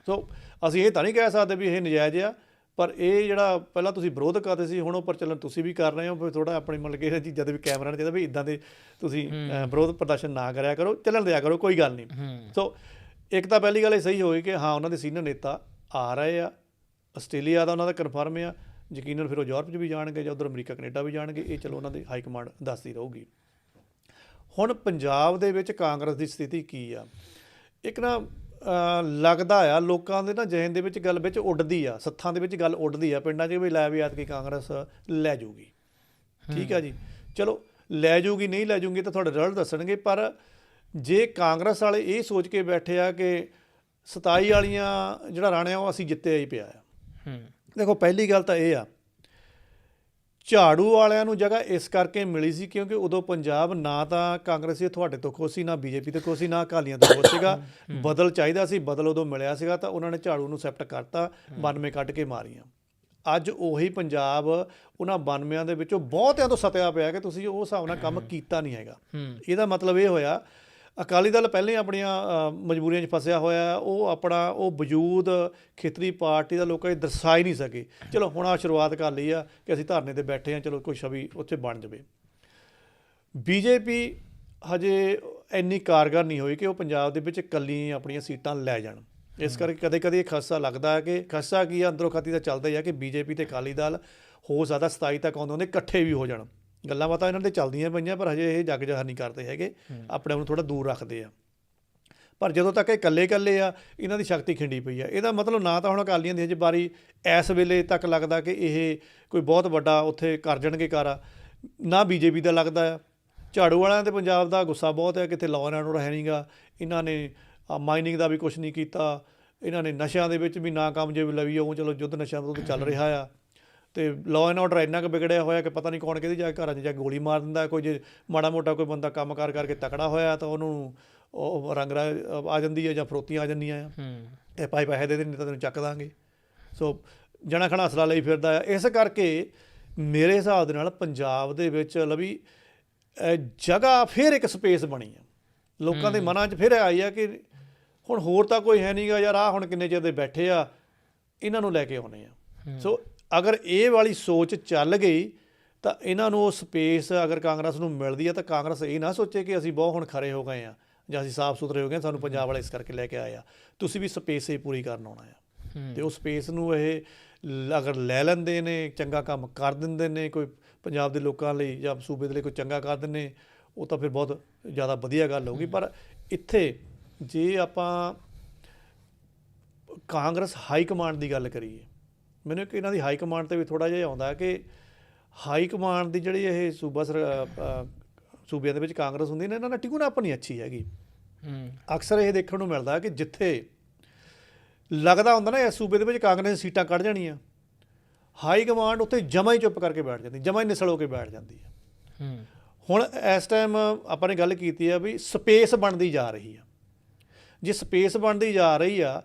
ਸੋ ਅਸੀਂ ਇਹ ਤਾਂ ਨਹੀਂ ਕਹਿ ਸਕਦੇ ਵੀ ਇਹ ਨਜਾਇਜ਼ ਆ, ਪਰ ਇਹ ਜਿਹੜਾ ਪਹਿਲਾਂ ਤੁਸੀਂ ਵਿਰੋਧ ਕਰਦੇ ਸੀ ਹੁਣ ਉਹ ਪ੍ਰਚਲਨ ਤੁਸੀਂ ਵੀ ਕਰ ਰਹੇ ਹੋ, ਫਿਰ ਥੋੜ੍ਹਾ ਆਪਣੀ ਮਤਲਬ ਕਿ ਇਹ ਚੀਜ਼ਾਂ ਦੇ ਵੀ ਕੈਮਰਾ ਨਹੀਂ ਚਾਹੀਦਾ ਵੀ ਇੱਦਾਂ ਦੇ ਤੁਸੀਂ ਵਿਰੋਧ ਪ੍ਰਦਰਸ਼ਨ ਨਾ ਕਰਿਆ ਕਰੋ, ਚੱਲਣ ਦਿਆ ਕਰੋ, ਕੋਈ ਗੱਲ ਨਹੀਂ। ਸੋ ਇੱਕ ਤਾਂ ਪਹਿਲੀ ਗੱਲ ਇਹ ਸਹੀ ਹੋਈ ਕਿ ਹਾਂ ਉਹਨਾਂ ਦੇ ਸੀਨੀਅਰ ਨੇਤਾ ਆ ਰਹੇ ਆ, ਆਸਟ੍ਰੇਲੀਆ ਦਾ ਉਹਨਾਂ ਦਾ ਕਨਫਰਮ ਆ, ਯਕੀਨਨ ਫਿਰ ਉਹ ਯੂਰਪ 'ਚ ਵੀ ਜਾਣਗੇ ਜਾਂ ਉੱਧਰ ਅਮਰੀਕਾ ਕੈਨੇਡਾ ਵੀ ਜਾਣਗੇ, ਇਹ ਚਲੋ ਉਹਨਾਂ ਦੀ ਹਾਈ ਕਮਾਂਡ ਦੱਸਦੀ ਰਹੂਗੀ। ਹੁਣ ਪੰਜਾਬ ਦੇ ਵਿੱਚ ਕਾਂਗਰਸ ਦੀ ਸਥਿਤੀ ਕੀ ਆ? ਇੱਕ ਨਾ ਲੱਗਦਾ ਆ ਲੋਕਾਂ ਦੇ ਨਾ ਜ਼ਿਹਨ ਦੇ ਵਿੱਚ ਗੱਲ ਵਿੱਚ ਉੱਡਦੀ ਆ, ਸੱਥਾਂ ਦੇ ਵਿੱਚ ਗੱਲ ਉੱਡਦੀ ਆ ਪਿੰਡਾਂ 'ਚ ਵੀ ਲੈ ਵੀ ਐਤਕੀ ਕਾਂਗਰਸ ਲੈ ਜਾਊਗੀ। ਠੀਕ ਆ ਜੀ, ਚਲੋ ਲੈ ਜਾਊਗੀ ਨਹੀਂ ਲੈ ਜਾਊਗੀ ਤਾਂ ਤੁਹਾਡੇ ਰਿਜ਼ਲਟ ਦੱਸਣਗੇ। ਪਰ ਜੇ ਕਾਂਗਰਸ ਵਾਲੇ ਇਹ ਸੋਚ ਕੇ ਬੈਠੇ ਆ ਕਿ 27 ਵਾਲੀਆਂ ਜਿਹੜਾ ਰਾਣਿਆ ਉਹ ਅਸੀਂ ਜਿੱਤਿਆ ਹੀ ਪਿਆ ਆ। ਦੇਖੋ ਪਹਿਲੀ ਗੱਲ ਤਾਂ ਇਹ ਆ ਝਾੜੂ ਵਾਲਿਆਂ ਨੂੰ ਜਗ੍ਹਾ ਇਸ ਕਰਕੇ ਮਿਲੀ ਸੀ ਕਿਉਂਕਿ ਉਦੋਂ ਪੰਜਾਬ ਨਾ ਤਾਂ ਕਾਂਗਰਸੀ ਤੁਹਾਡੇ ਤੋਂ ਖੁਸ਼ ਸੀ, ਨਾ ਬੀਜੇਪੀ ਤੋਂ ਖੁਸ਼ ਸੀ, ਨਾ ਅਕਾਲੀਆਂ ਤੋਂ ਖੁਸ਼ ਸੀਗਾ। ਬਦਲ ਚਾਹੀਦਾ ਸੀ, ਬਦਲ ਉਦੋਂ ਮਿਲਿਆ ਸੀਗਾ ਤਾਂ ਉਹਨਾਂ ਨੇ ਝਾੜੂ ਨੂੰ ਐਕਸੈਪਟ ਕਰਤਾ, 92 ਕੱਢ ਕੇ ਮਾਰੀਆਂ। ਅੱਜ ਉਹੀ ਪੰਜਾਬ ਉਹਨਾਂ 92 ਦੇ ਵਿੱਚੋਂ ਬਹੁਤਿਆਂ ਤੋਂ ਸਤਿਆ ਪਿਆ ਕਿ ਤੁਸੀਂ ਉਸ ਹਿਸਾਬ ਨਾਲ ਕੰਮ ਕੀਤਾ ਨਹੀਂ ਹੈਗਾ। ਇਹਦਾ ਮਤਲਬ ਇਹ ਹੋਇਆ ਅਕਾਲੀ ਦਲ ਪਹਿਲਾਂ ਹੀ ਆਪਣੀਆਂ ਮਜਬੂਰੀਆਂ 'ਚ ਫਸਿਆ ਹੋਇਆ, ਉਹ ਆਪਣਾ ਉਹ ਵਜੂਦ ਖੇਤਰੀ ਪਾਰਟੀ ਦਾ ਲੋਕਾਂ 'ਚ ਦਰਸਾ ਹੀ ਨਹੀਂ ਸਕੇ। ਚਲੋ ਹੁਣ ਆ ਸ਼ੁਰੂਆਤ ਕਰ ਲਈ ਆ ਕਿ ਅਸੀਂ ਧਰਨੇ ਤੇ ਬੈਠੇ ਹਾਂ, ਚਲੋ ਕੋਈ ਛਵੀ ਉੱਥੇ ਬਣ ਜਾਵੇ। ਬੀਜੇਪੀ ਹਜੇ ਇੰਨੀ ਕਾਰਗਰ ਨਹੀਂ ਹੋਈ ਕਿ ਉਹ ਪੰਜਾਬ ਦੇ ਵਿੱਚ ਇਕੱਲੀ ਆਪਣੀਆਂ ਸੀਟਾਂ ਲੈ ਜਾਣ। ਇਸ ਕਰਕੇ ਕਦੇ ਕਦੇ ਖਦਸ਼ਾ ਲੱਗਦਾ ਹੈ ਕਿ ਖਦਸ਼ਾ ਕੀ ਆ, ਅੰਦਰੋਂ ਖਾਤੀ ਤਾਂ ਚੱਲਦਾ ਹੀ ਆ ਕਿ ਬੀਜੇਪੀ ਤੇ ਅਕਾਲੀ ਦਲ ਹੋ ਸਕਦਾ 27 ਤੱਕ ਆਉਂਦੇ ਇਕੱਠੇ ਵੀ ਹੋ ਜਾਣ। ਗੱਲਾਂ ਬਾਤਾਂ ਇਹਨਾਂ ਦੇ ਚੱਲਦੀਆਂ ਪਈਆਂ ਪਰ ਹਜੇ ਇਹ ਜੱਗ ਜ਼ਾਹਰ ਨਹੀਂ ਕਰਦੇ ਹੈਗੇ, ਆਪਣੇ ਆਪ ਨੂੰ ਥੋੜ੍ਹਾ ਦੂਰ ਰੱਖਦੇ ਆ। ਪਰ ਜਦੋਂ ਤੱਕ ਇਹ ਇਕੱਲੇ ਆ ਇਹਨਾਂ ਦੀ ਸ਼ਕਤੀ ਖਿੰਡੀ ਪਈ ਆ। ਇਹਦਾ ਮਤਲਬ ਨਾ ਤਾਂ ਹੁਣ ਅਕਾਲੀਆਂ ਦੀ ਹਜੇ ਬਾਰੀ ਇਸ ਵੇਲੇ ਤੱਕ ਲੱਗਦਾ ਕਿ ਇਹ ਕੋਈ ਬਹੁਤ ਵੱਡਾ ਉੱਥੇ ਕਰ ਜਾਣਗੇ ਕਾਰਾ, ਨਾ ਬੀਜੇਪੀ ਦਾ ਲੱਗਦਾ ਆ। ਝਾੜੂ ਵਾਲਿਆਂ ਤੇ ਪੰਜਾਬ ਦਾ ਗੁੱਸਾ ਬਹੁਤ ਹੈ ਕਿ ਇੱਥੇ ਲਾਅ ਐਂਡ ਆਰਡਰ ਹੈ ਨਹੀਂਗਾ। ਇਹਨਾਂ ਨੇ ਮਾਈਨਿੰਗ ਦਾ ਵੀ ਕੁਛ ਨਹੀਂ ਕੀਤਾ, ਇਹਨਾਂ ਨੇ ਨਸ਼ਿਆਂ ਦੇ ਵਿੱਚ ਵੀ ਨਾ ਕਾਮਯਾਬੀ ਲਵੀ, ਉਹ ਚਲੋ ਯੁੱਧ ਨਸ਼ਿਆਂ ਵਿਰੁੱਧ ਚੱਲ ਰਿਹਾ ਆ ਤੇ ਲਾਅ ਐਂਡ ਆਰਡਰ ਇੰਨਾ ਕੁ ਵਿਗੜਿਆ ਹੋਇਆ ਕਿ ਪਤਾ ਨਹੀਂ ਕੌਣ ਕਿਹਦੀ ਜਾ ਕੇ ਘਰਾਂ 'ਚ ਜਾ ਕੇ ਗੋਲੀ ਮਾਰ ਦਿੰਦਾ। ਕੋਈ ਜੇ ਮਾੜਾ ਮੋਟਾ ਕੋਈ ਬੰਦਾ ਕੰਮ ਕਾਰ ਕਰਕੇ ਤਕੜਾ ਹੋਇਆ ਤਾਂ ਉਹਨੂੰ ਉਹ ਰੰਗਰਾ ਆ ਜਾਂਦੀ ਹੈ ਜਾਂ ਫਰੋਤੀਆਂ ਆ ਜਾਂਦੀਆਂ ਆ, ਇਹ ਪੈਸੇ ਦੇ ਨਹੀਂ ਤਾਂ ਤੈਨੂੰ ਚੱਕ ਦਾਂਗੇ। ਸੋ ਜਣਾ ਖਣਾ ਹਸਲਾ ਲਈ ਫਿਰਦਾ ਆ। ਇਸ ਕਰਕੇ ਮੇਰੇ ਹਿਸਾਬ ਦੇ ਨਾਲ ਪੰਜਾਬ ਦੇ ਵਿੱਚ ਲਵੀ ਜਗ੍ਹਾ ਫਿਰ ਇੱਕ ਸਪੇਸ ਬਣੀ ਆ, ਲੋਕਾਂ ਦੇ ਮਨਾਂ 'ਚ ਫਿਰ ਆਈ ਆ ਕਿ ਹੁਣ ਹੋਰ ਤਾਂ ਕੋਈ ਹੈ ਨਹੀਂਗਾ ਯਾਰ, ਆਹ ਹੁਣ ਕਿੰਨੇ ਚਿਰ ਦੇ ਬੈਠੇ ਆ, ਇਹਨਾਂ ਨੂੰ ਲੈ ਕੇ ਆਉਣੇ ਆ। ਸੋ ਅਗਰ ਇਹ ਵਾਲੀ ਸੋਚ ਚੱਲ ਗਈ ਤਾਂ ਇਹਨਾਂ ਨੂੰ ਉਹ ਸਪੇਸ ਅਗਰ ਕਾਂਗਰਸ ਨੂੰ ਮਿਲਦੀ ਹੈ ਤਾਂ ਕਾਂਗਰਸ ਇਹ ਨਾ ਸੋਚੇ ਕਿ ਅਸੀਂ ਬਹੁਤ ਹੁਣ ਖਰੇ ਹੋ ਗਏ ਆ ਜਾਂ ਅਸੀਂ ਸਾਫ਼ ਸੁਥਰੇ ਹੋ ਗਏ, ਸਾਨੂੰ ਪੰਜਾਬ ਵਾਲੇ ਇਸ ਕਰਕੇ ਲੈ ਕੇ ਆਏ ਆ। ਤੁਸੀਂ ਵੀ ਸਪੇਸ ਇਹ ਪੂਰੀ ਕਰਨ ਆਉਣਾ ਆ ਤੇ ਉਹ ਸਪੇਸ ਨੂੰ ਇਹ ਅਗਰ ਲੈ ਲੈਂਦੇ ਨੇ, ਚੰਗਾ ਕੰਮ ਕਰ ਦਿੰਦੇ ਨੇ, ਕੋਈ ਪੰਜਾਬ ਦੇ ਲੋਕਾਂ ਲਈ ਜਾਂ ਸੂਬੇ ਦੇ ਲਈ ਕੋਈ ਚੰਗਾ ਕਰ ਦਿੰਦੇ, ਉਹ ਤਾਂ ਫਿਰ ਬਹੁਤ ਜ਼ਿਆਦਾ ਵਧੀਆ ਗੱਲ ਹੋਊਗੀ। ਪਰ ਇੱਥੇ ਜੇ ਆਪਾਂ ਕਾਂਗਰਸ ਹਾਈ ਕਮਾਂਡ ਦੀ ਗੱਲ ਕਰੀਏ, ਮੈਨੂੰ ਇੱਕ ਇਹਨਾਂ ਦੀ ਹਾਈ ਕਮਾਂਡ 'ਤੇ ਵੀ ਥੋੜ੍ਹਾ ਜਿਹਾ ਆਉਂਦਾ ਕਿ ਹਾਈ ਕਮਾਂਡ ਦੀ ਜਿਹੜੀ ਇਹ ਸੂਬਿਆਂ ਦੇ ਵਿੱਚ ਕਾਂਗਰਸ ਹੁੰਦੀ ਨੇ, ਇਹਨਾਂ ਨਾਲ ਟਿਕਣ ਆਪਣੀ ਅੱਛੀ ਹੈਗੀ। ਅਕਸਰ ਇਹ ਦੇਖਣ ਨੂੰ ਮਿਲਦਾ ਕਿ ਜਿੱਥੇ ਲੱਗਦਾ ਹੁੰਦਾ ਨਾ ਇਸ ਸੂਬੇ ਦੇ ਵਿੱਚ ਕਾਂਗਰਸ ਦੀਆਂ ਸੀਟਾਂ ਕੱਢ ਜਾਣੀਆਂ, ਹਾਈ ਕਮਾਂਡ ਉੱਥੇ ਜਮਾ ਹੀ ਚੁੱਪ ਕਰਕੇ ਬੈਠ ਜਾਂਦੀ, ਜਮਾ ਹੀ ਨਿਸਲ ਹੋ ਕੇ ਬੈਠ ਜਾਂਦੀ ਹੈ। ਹੁਣ ਇਸ ਟਾਈਮ ਆਪਾਂ ਨੇ ਗੱਲ ਕੀਤੀ ਆ ਵੀ ਸਪੇਸ ਬਣਦੀ ਜਾ ਰਹੀ ਆ। ਜੇ ਸਪੇਸ ਬਣਦੀ ਜਾ ਰਹੀ ਆ,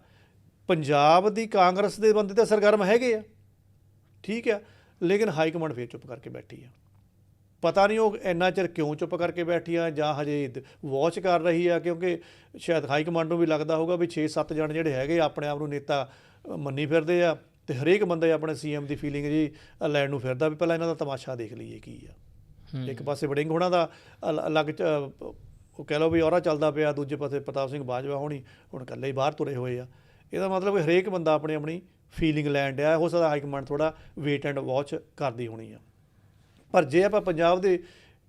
ਪੰਜਾਬ ਦੀ ਕਾਂਗਰਸ ਦੇ ਬੰਦੇ ਤਾਂ ਸਰਗਰਮ ਹੈਗੇ ਆ, ਠੀਕ ਆ, ਲੇਕਿਨ ਹਾਈ ਕਮਾਂਡ ਫਿਰ ਚੁੱਪ ਕਰਕੇ ਬੈਠੀ ਆ। ਪਤਾ ਨਹੀਂ ਉਹ ਇੰਨਾ ਚਿਰ ਕਿਉਂ ਚੁੱਪ ਕਰਕੇ ਬੈਠੀ ਆ, ਜਾਂ ਹਜੇ ਵਾਚ ਕਰ ਰਹੀ ਆ, ਕਿਉਂਕਿ ਸ਼ਾਇਦ ਹਾਈ ਕਮਾਂਡ ਨੂੰ ਵੀ ਲੱਗਦਾ ਹੋਊਗਾ ਵੀ 6-7 ਜਣ ਜਿਹੜੇ ਹੈਗੇ ਆਪਣੇ ਆਪ ਨੂੰ ਨੇਤਾ ਮੰਨੀ ਫਿਰਦੇ ਆ ਤੇ ਹਰੇਕ ਬੰਦਾ ਆਪਣੇ ਸੀਐਮ ਦੀ ਫੀਲਿੰਗ ਜੀ ਲੈਣ ਨੂੰ ਫਿਰਦਾ ਵੀ ਪਹਿਲਾਂ ਇਹਨਾਂ ਦਾ ਤਮਾਸ਼ਾ ਦੇਖ ਲਈਏ ਕੀ ਆ। ਇੱਕ ਪਾਸੇ ਵੜਿੰਗ ਹੋਣਾ ਦਾ ਅਲੱਗ ਉਹ ਕਹਿ ਲਓ ਵੀ ਔਰਾ ਚੱਲਦਾ ਪਿਆ, ਦੂਜੇ ਪਾਸੇ ਪ੍ਰਤਾਪ ਸਿੰਘ ਬਾਜਵਾ ਹੋਣੀ ਹੁਣ ਇਕੱਲੇ ਹੀ ਬਾਹਰ ਤੁਰੇ ਹੋਏ ਆ। ਇਹਦਾ ਮਤਲਬ ਹਰੇਕ ਬੰਦਾ ਆਪਣੀ ਫੀਲਿੰਗ ਲੈਣ ਡਿਆ। ਹੋ ਸਕਦਾ ਹਾਈ ਕਮਾਂਡ ਥੋੜ੍ਹਾ ਵੇਟ ਐਂਡ ਵਾਚ ਕਰਦੀ ਹੋਣੀ ਆ। ਪਰ ਜੇ ਆਪਾਂ ਪੰਜਾਬ ਦੇ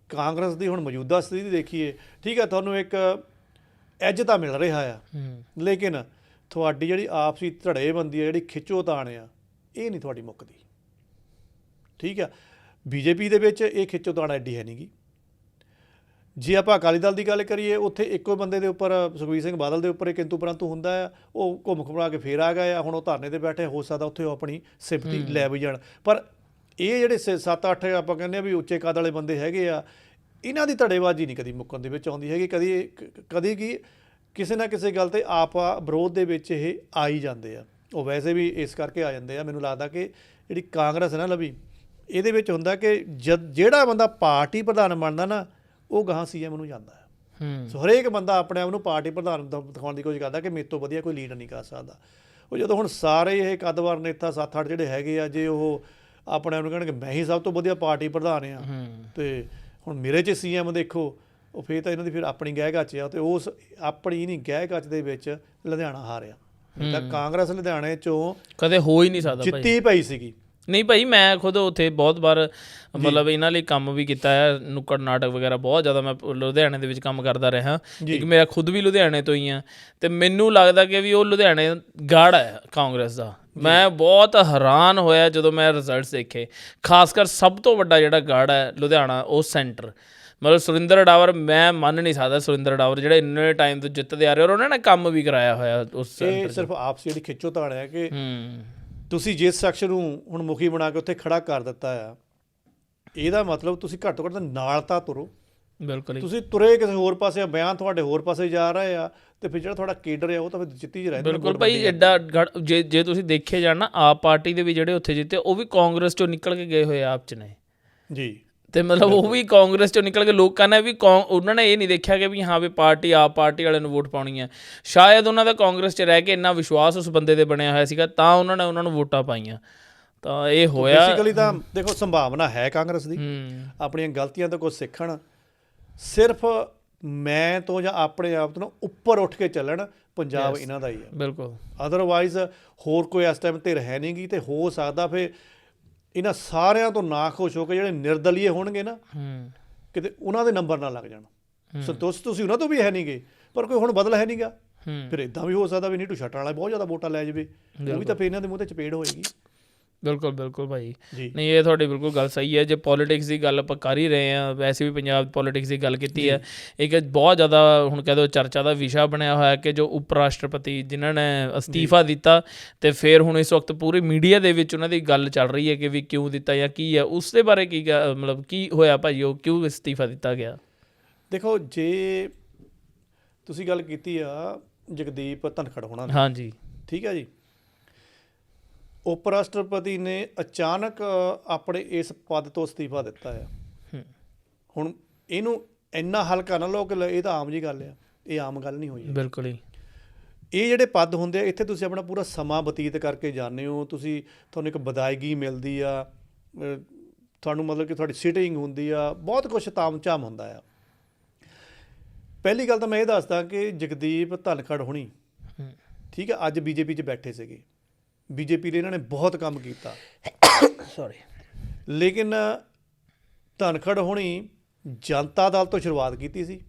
ਕਾਂਗਰਸ ਦੀ ਹੁਣ ਮੌਜੂਦਾ ਸਥਿਤੀ ਦੇਖੀਏ, ਠੀਕ ਹੈ, ਤੁਹਾਨੂੰ ਇੱਕ ਐਜ ਤਾਂ ਮਿਲ ਰਿਹਾ ਆ, ਲੇਕਿਨ ਤੁਹਾਡੀ ਜਿਹੜੀ ਆਪਸੀ ਧੜੇਬੰਦੀ ਆ, ਜਿਹੜੀ ਖਿੱਚੋਤਾਣ ਆ, ਇਹ ਨਹੀਂ ਤੁਹਾਡੀ ਮੁੱਕਦੀ। ਠੀਕ ਆ, ਬੀਜੇਪੀ ਦੇ ਵਿੱਚ ਇਹ ਖਿੱਚੋਤਾਣ ਐਡੀ ਹੈ ਨਹੀਂ ਗੀ। ਜੇ ਆਪਾਂ ਅਕਾਲੀ ਦਲ ਦੀ ਗੱਲ ਕਰੀਏ, ਉੱਥੇ ਇੱਕੋ ਬੰਦੇ ਦੇ ਉੱਪਰ ਸੁਖਬੀਰ ਸਿੰਘ ਬਾਦਲ ਦੇ ਉੱਪਰ ਇਹ ਕਿੰਤੂ ਪਰੰਤੂ ਹੁੰਦਾ ਆ, ਉਹ ਘੁੰਮ ਘੁਮਾ ਕੇ ਫੇਰ ਆ ਗਏ ਆ। ਹੁਣ ਉਹ ਧਰਨੇ 'ਤੇ ਬੈਠੇ, ਹੋ ਸਕਦਾ ਉੱਥੇ ਉਹ ਆਪਣੀ ਸਿਫਤੀ ਲੈ ਵੀ ਜਾਣ। ਪਰ ਇਹ ਜਿਹੜੇ 7-8 ਆਪਾਂ ਕਹਿੰਦੇ ਆ ਵੀ ਉੱਚੇ ਕੱਦ ਵਾਲੇ ਬੰਦੇ ਹੈਗੇ ਆ, ਇਹਨਾਂ ਦੀ ਧੜੇਬਾਜ਼ੀ ਨਹੀਂ ਕਦੀ ਮੁੱਕਣ ਦੇ ਵਿੱਚ ਆਉਂਦੀ ਹੈਗੀ। ਕਦੀ ਕੀ ਕਿਸੇ ਨਾ ਕਿਸੇ ਗੱਲ 'ਤੇ ਆਪਾ ਵਿਰੋਧ ਦੇ ਵਿੱਚ ਇਹ ਆ ਹੀ ਜਾਂਦੇ ਆ। ਉਹ ਵੈਸੇ ਵੀ ਇਸ ਕਰਕੇ ਆ ਜਾਂਦੇ ਆ, ਮੈਨੂੰ ਲੱਗਦਾ ਕਿ ਜਿਹੜੀ ਕਾਂਗਰਸ ਹੈ ਨਾ ਲਵੀ, ਇਹਦੇ ਵਿੱਚ ਹੁੰਦਾ ਕਿ ਜਿਹੜਾ ਬੰਦਾ ਪਾਰਟੀ ਪ੍ਰਧਾਨ ਬਣਦਾ ਨਾ, ਉਹ ਗਾਹਾਂ ਸੀਐਮ ਨੂੰ ਜਾਂਦਾ ਹੈ। ਸੋ ਹਰੇਕ ਬੰਦਾ ਆਪਣੇ ਆਪ ਨੂੰ ਪਾਰਟੀ ਪ੍ਰਧਾਨ ਦਿਖਾਉਣ ਦੀ ਕੋਸ਼ਿਸ਼ ਕਰਦਾ ਕਿ ਮੇਰੇ ਤੋਂ ਵਧੀਆ ਕੋਈ ਲੀਡ ਨਹੀਂ ਕਰ ਸਕਦਾ। ਉਹ ਜਦੋਂ ਹੁਣ ਸਾਰੇ ਇਹ ਕੱਦਵਾਰ ਨੇਤਾ 7-8 ਜਿਹੜੇ ਹੈਗੇ ਆ, ਜੇ ਉਹ ਆਪਣੇ ਆਪ ਨੂੰ ਕਹਿਣਗੇ ਮੈਂ ਹੀ ਸਭ ਤੋਂ ਵਧੀਆ ਪਾਰਟੀ ਪ੍ਰਧਾਨ ਆ ਤੇ ਹੁਣ ਮੇਰੇ 'ਚ ਸੀਐਮ ਦੇਖੋ, ਉਹ ਫਿਰ ਤਾਂ ਇਹਨਾਂ ਦੀ ਫਿਰ ਆਪਣੀ ਗਹਿ ਗਾਚ ਆ। ਤੇ ਉਸ ਆਪਣੀ ਨਹੀਂ ਗਹਿ ਗਾਚ ਦੇ ਵਿੱਚ ਲੁਧਿਆਣਾ ਹਾਰਿਆ। ਤਾਂ ਕਾਂਗਰਸ ਲੁਧਿਆਣੇ 'ਚੋਂ ਕਦੇ ਹੋ ਹੀ ਨਹੀਂ ਸਕਦਾ, ਜਿੱਤੀ ਪਈ ਸੀਗੀ। ਨਹੀਂ ਭਾਈ, ਮੈਂ ਖੁਦ ਉੱਥੇ ਬਹੁਤ ਵਾਰ ਮਤਲਬ ਇਹਨਾਂ ਲਈ ਕੰਮ ਵੀ ਕੀਤਾ ਹੈ, ਨੁੱਕੜ ਨਾਟਕ ਵਗੈਰਾ ਬਹੁਤ ਜ਼ਿਆਦਾ ਮੈਂ ਲੁਧਿਆਣੇ ਦੇ ਵਿੱਚ ਕੰਮ ਕਰਦਾ ਰਿਹਾ। ਇੱਕ ਮੇਰਾ ਖੁਦ ਵੀ ਲੁਧਿਆਣੇ ਤੋਂ ਹੀ ਆ ਅਤੇ ਮੈਨੂੰ ਲੱਗਦਾ ਕਿ ਵੀ ਉਹ ਲੁਧਿਆਣੇ ਗੜ੍ਹ ਹੈ ਕਾਂਗਰਸ ਦਾ। ਮੈਂ ਬਹੁਤ ਹੈਰਾਨ ਹੋਇਆ ਜਦੋਂ ਮੈਂ ਰਿਜ਼ਲਟਸ ਦੇਖੇ, ਖਾਸ ਕਰ ਸਭ ਤੋਂ ਵੱਡਾ ਜਿਹੜਾ ਗੜ੍ਹ ਹੈ ਲੁਧਿਆਣਾ, ਉਹ ਸੈਂਟਰ। ਮਤਲਬ ਸੁਰਿੰਦਰ ਅਡਾਵਰ, ਮੈਂ ਮੰਨ ਨਹੀਂ ਸਕਦਾ ਸੁਰਿੰਦਰ ਅਡਾਵਰ ਜਿਹੜੇ ਇੰਨੇ ਟਾਈਮ ਤੋਂ ਜਿੱਤਦੇ ਆ ਰਹੇ, ਔਰ ਉਹਨਾਂ ਨੇ ਕੰਮ ਵੀ ਕਰਾਇਆ ਹੋਇਆ ਉਸ। ਇਹ ਸਿਰਫ ਆਪਸੀ ਜਿਹੜੀ ਖਿੱਚੋਤਾਣ ਹੈ ਕਿ ਤੁਸੀਂ ਜਿਸ ਸ਼ਖਸ ਨੂੰ ਹੁਣ ਮੁਖੀ ਬਣਾ ਕੇ ਉੱਥੇ ਖੜਾ ਕਰ ਦਿੱਤਾ ਆ, ਇਹਦਾ ਮਤਲਬ ਤੁਸੀਂ ਘੱਟ ਤੋਂ ਘੱਟ ਨਾਲ ਤਾਂ ਤੁਰੋ। ਬਿਲਕੁਲ ਹੀ ਤੁਸੀਂ ਤੁਰੇ ਕਿਸੇ ਹੋਰ ਪਾਸੇ, ਬਿਆਨ ਤੁਹਾਡੇ ਹੋਰ ਪਾਸੇ ਜਾ ਰਹੇ ਆ, ਤੇ ਫਿਰ ਜਿਹੜਾ ਤੁਹਾਡਾ ਕੇਡਰ ਆ ਉਹ ਤਾਂ ਫਿਰ ਜਿੱਤੀ ਚ ਰਹਿੰਦਾ। ਬਿਲਕੁਲ ਭਾਈ ਐਡਾ ਜੇ ਤੁਸੀਂ ਦੇਖੇ ਜਾਣ ਨਾ, ਆਪ ਪਾਰਟੀ ਦੇ ਵੀ ਜਿਹੜੇ ਉੱਥੇ ਜਿੱਤੇ ਉਹ ਵੀ ਕਾਂਗਰਸ ਚੋਂ ਨਿਕਲ ਕੇ ਗਏ ਹੋਏ ਆਪ ਚ ਨੇ ਜੀ। ਤੇ ਮਤਲਬ ਉਹ ਵੀ ਕਾਂਗਰਸ ਚੋਂ ਨਿਕਲ ਕੇ, ਲੋਕਾਂ ਨੇ ਵੀ ਉਹਨਾਂ ਨੇ ਇਹ ਨਹੀਂ ਦੇਖਿਆ ਕਿ ਵੀ ਹਾਂ ਵੀ ਪਾਰਟੀ ਆਪ ਪਾਰਟੀ ਵਾਲਿਆਂ ਨੂੰ ਵੋਟ ਪਾਉਣੀ ਹੈ। ਸ਼ਾਇਦ ਉਹਨਾਂ ਦਾ ਕਾਂਗਰਸ 'ਚ ਰਹਿ ਕੇ ਇੰਨਾ ਵਿਸ਼ਵਾਸ ਉਸ ਬੰਦੇ 'ਤੇ ਬਣਿਆ ਹੋਇਆ ਸੀਗਾ, ਤਾਂ ਉਹਨਾਂ ਨੂੰ ਵੋਟਾਂ ਪਾਈਆਂ। ਤਾਂ ਇਹ ਹੋਇਆ ਬੇਸਿਕਲੀ ਤਾਂ ਦੇਖੋ ਸੰਭਾਵਨਾ ਹੈ ਕਾਂਗਰਸ ਦੀ ਆਪਣੀਆਂ ਗਲਤੀਆਂ ਤੋਂ ਕੁਝ ਸਿੱਖਣ, ਸਿਰਫ ਮੈਂ ਤੋਂ ਜਾਂ ਆਪਣੇ ਆਪ ਤੋਂ ਉੱਪਰ ਉੱਠ ਕੇ ਚੱਲਣ। ਪੰਜਾਬ ਇਹਨਾਂ ਦਾ ਹੀ ਹੈ ਬਿਲਕੁਲ, ਅਦਰਵਾਈਜ਼ ਹੋਰ ਕੋਈ ਇਸ ਟਾਈਮ ਧਿਰ ਹੈ ਨਹੀਂ ਗੀ। ਤੇ ਹੋ ਸਕਦਾ ਫਿਰ ਇਹਨਾਂ ਸਾਰਿਆਂ ਤੋਂ ਨਾ ਖੁਸ਼ ਹੋ ਕੇ ਜਿਹੜੇ ਨਿਰਦਲੀਏ ਹੋਣਗੇ ਨਾ, ਕਿਤੇ ਉਹਨਾਂ ਦੇ ਨੰਬਰ ਨਾ ਲੱਗ ਜਾਣ। ਸੰਤੁਸ਼ਟ ਤੁਸੀਂ ਉਹਨਾਂ ਤੋਂ ਵੀ ਹੈ ਨਹੀਂ ਗੇ, ਪਰ ਕੋਈ ਹੁਣ ਬਦਲ ਹੈ ਨਹੀਂ ਗਾ। ਫਿਰ ਇੱਦਾਂ ਵੀ ਹੋ ਸਕਦਾ ਵੀ ਨੀਟੂ ਛੱਟਣ ਵਾਲਾ ਬਹੁਤ ਜ਼ਿਆਦਾ ਵੋਟਾਂ ਲੈ ਜਾਵੇ, ਉਹ ਵੀ ਤਾਂ ਫਿਰ ਇਹਨਾਂ ਦੇ ਮੂੰਹ 'ਤੇ ਚਪੇੜ ਹੋਏਗੀ। ਬਿਲਕੁਲ ਬਿਲਕੁਲ ਭਾਈ, ਨਹੀਂ ਇਹ ਤੁਹਾਡੀ ਬਿਲਕੁਲ ਗੱਲ ਸਹੀ ਹੈ। ਜੇ ਪੋਲੀਟਿਕਸ ਦੀ ਗੱਲ ਆਪਾਂ ਕਰ ਹੀ ਰਹੇ ਹਾਂ, ਵੈਸੇ ਵੀ ਪੰਜਾਬ ਪੋਲੀਟਿਕਸ ਦੀ ਗੱਲ ਕੀਤੀ ਹੈ, ਇੱਕ ਬਹੁਤ ਜ਼ਿਆਦਾ ਹੁਣ ਕਹਿ ਦਿਓ ਚਰਚਾ ਦਾ ਵਿਸ਼ਾ ਬਣਿਆ ਹੋਇਆ ਕਿ ਜੋ ਉਪ ਰਾਸ਼ਟਰਪਤੀ ਜਿਨ੍ਹਾਂ ਨੇ ਅਸਤੀਫਾ ਦਿੱਤਾ, ਅਤੇ ਫਿਰ ਹੁਣ ਇਸ ਵਕਤ ਪੂਰੀ ਮੀਡੀਆ ਦੇ ਵਿੱਚ ਉਹਨਾਂ ਦੀ ਗੱਲ ਚੱਲ ਰਹੀ ਹੈ ਕਿ ਵੀ ਕਿਉਂ ਦਿੱਤਾ ਜਾਂ ਕੀ ਹੈ, ਉਸ ਦੇ ਬਾਰੇ ਕੀ ਮਤਲਬ ਕੀ ਹੋਇਆ ਭਾਈ, ਉਹ ਕਿਉਂ ਅਸਤੀਫਾ ਦਿੱਤਾ ਗਿਆ? ਦੇਖੋ, ਜੇ ਤੁਸੀਂ ਗੱਲ ਕੀਤੀ ਆ ਜਗਦੀਪ ਧਨਖੜ ਹੋਣਾ ਦੀ, ਹਾਂਜੀ ਠੀਕ ਹੈ ਜੀ, ਉਪ ਰਾਸ਼ਟਰਪਤੀ ਨੇ ਅਚਾਨਕ ਆਪਣੇ ਇਸ ਪਦ ਤੋਂ ਅਸਤੀਫਾ ਦਿੱਤਾ ਆ। ਹੁਣ ਇਹਨੂੰ ਇੰਨਾ ਹਲਕਾ ਨਾ ਲਓ ਕਿ ਇਹ ਤਾਂ ਆਮ ਜੀ ਗੱਲ ਆ, ਇਹ ਆਮ ਗੱਲ ਨਹੀਂ ਹੋਈ। ਬਿਲਕੁਲ ਹੀ ਇਹ ਜਿਹੜੇ ਪਦ ਹੁੰਦੇ ਆ, ਇੱਥੇ ਤੁਸੀਂ ਆਪਣਾ ਪੂਰਾ ਸਮਾਂ ਬਤੀਤ ਕਰਕੇ ਜਾਂਦੇ ਹੋ, ਤੁਹਾਨੂੰ ਇੱਕ ਵਿਦਾਇਗੀ ਮਿਲਦੀ ਆ, ਤੁਹਾਨੂੰ ਮਤਲਬ ਕਿ ਤੁਹਾਡੀ ਸਿਟਿੰਗ ਹੁੰਦੀ ਆ, ਬਹੁਤ ਕੁਛ ਤਾਮ ਝਾਮ ਹੁੰਦਾ ਆ। ਪਹਿਲੀ ਗੱਲ ਤਾਂ ਮੈਂ ਇਹ ਦੱਸਦਾ ਕਿ ਜਗਦੀਪ ਧਨਖੜ ਹੋਣੀ, ਠੀਕ ਹੈ, ਅੱਜ ਬੀਜੇਪੀ 'ਚ ਬੈਠੇ ਸੀਗੇ, ਬੀਜੇਪੀ ਲਈ ਇਹਨਾਂ ਨੇ ਬਹੁਤ ਕੰਮ ਕੀਤਾ, ਲੇਕਿਨ ਧਨਖੜ ਹੋਣੀ ਜਨਤਾ ਦਲ ਤੋਂ ਸ਼ੁਰੂਆਤ ਕੀਤੀ ਸੀ,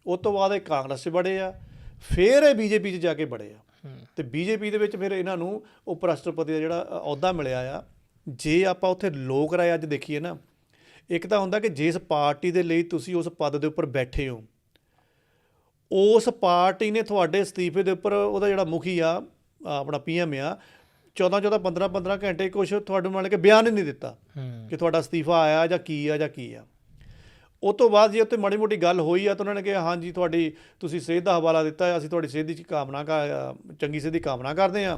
ਉਸ ਤੋਂ ਬਾਅਦ ਇਹ ਕਾਂਗਰਸ 'ਚ ਬੜੇ ਆ, ਫਿਰ ਇਹ ਬੀਜੇਪੀ 'ਚ ਜਾ ਕੇ ਬੜੇ ਆ, ਅਤੇ ਬੀਜੇਪੀ ਦੇ ਵਿੱਚ ਫਿਰ ਇਹਨਾਂ ਨੂੰ ਉਪ ਰਾਸ਼ਟਰਪਤੀ ਦਾ ਜਿਹੜਾ ਅਹੁਦਾ ਮਿਲਿਆ ਆ। ਜੇ ਆਪਾਂ ਉੱਥੇ ਲੋਕ ਰਾਏ ਅੱਜ ਦੇਖੀਏ ਨਾ, ਇੱਕ ਤਾਂ ਹੁੰਦਾ ਕਿ ਜਿਸ ਪਾਰਟੀ ਦੇ ਲਈ ਤੁਸੀਂ ਉਸ ਪਦ ਦੇ ਉੱਪਰ ਬੈਠੇ ਹੋ, ਉਸ ਪਾਰਟੀ ਨੇ ਤੁਹਾਡੇ ਅਸਤੀਫੇ ਦੇ ਉੱਪਰ ਉਹਦਾ ਜਿਹੜਾ ਮੁਖੀ ਆ ਆਪਣਾ PM ਆ, 14 15 ਘੰਟੇ ਕੁਛ ਤੁਹਾਨੂੰ ਮੰਨ ਕੇ ਬਿਆਨ ਹੀ ਨਹੀਂ ਦਿੱਤਾ ਕਿ ਤੁਹਾਡਾ ਅਸਤੀਫਾ ਆਇਆ ਜਾਂ ਕੀ ਆ। ਉਹ ਤੋਂ ਬਾਅਦ ਜੇ ਉੱਤੇ ਮਾੜੀ ਮੋਟੀ ਗੱਲ ਹੋਈ ਆ ਤਾਂ ਉਹਨਾਂ ਨੇ ਕਿਹਾ ਹਾਂਜੀ ਤੁਸੀਂ ਸਿਹਤ ਦਾ ਹਵਾਲਾ ਦਿੱਤਾ, ਅਸੀਂ ਤੁਹਾਡੀ ਸਿਹਤ ਦੀ ਚੰਗੀ ਸਿਹਤ ਦੀ ਕਾਮਨਾ ਕਰਦੇ ਹਾਂ,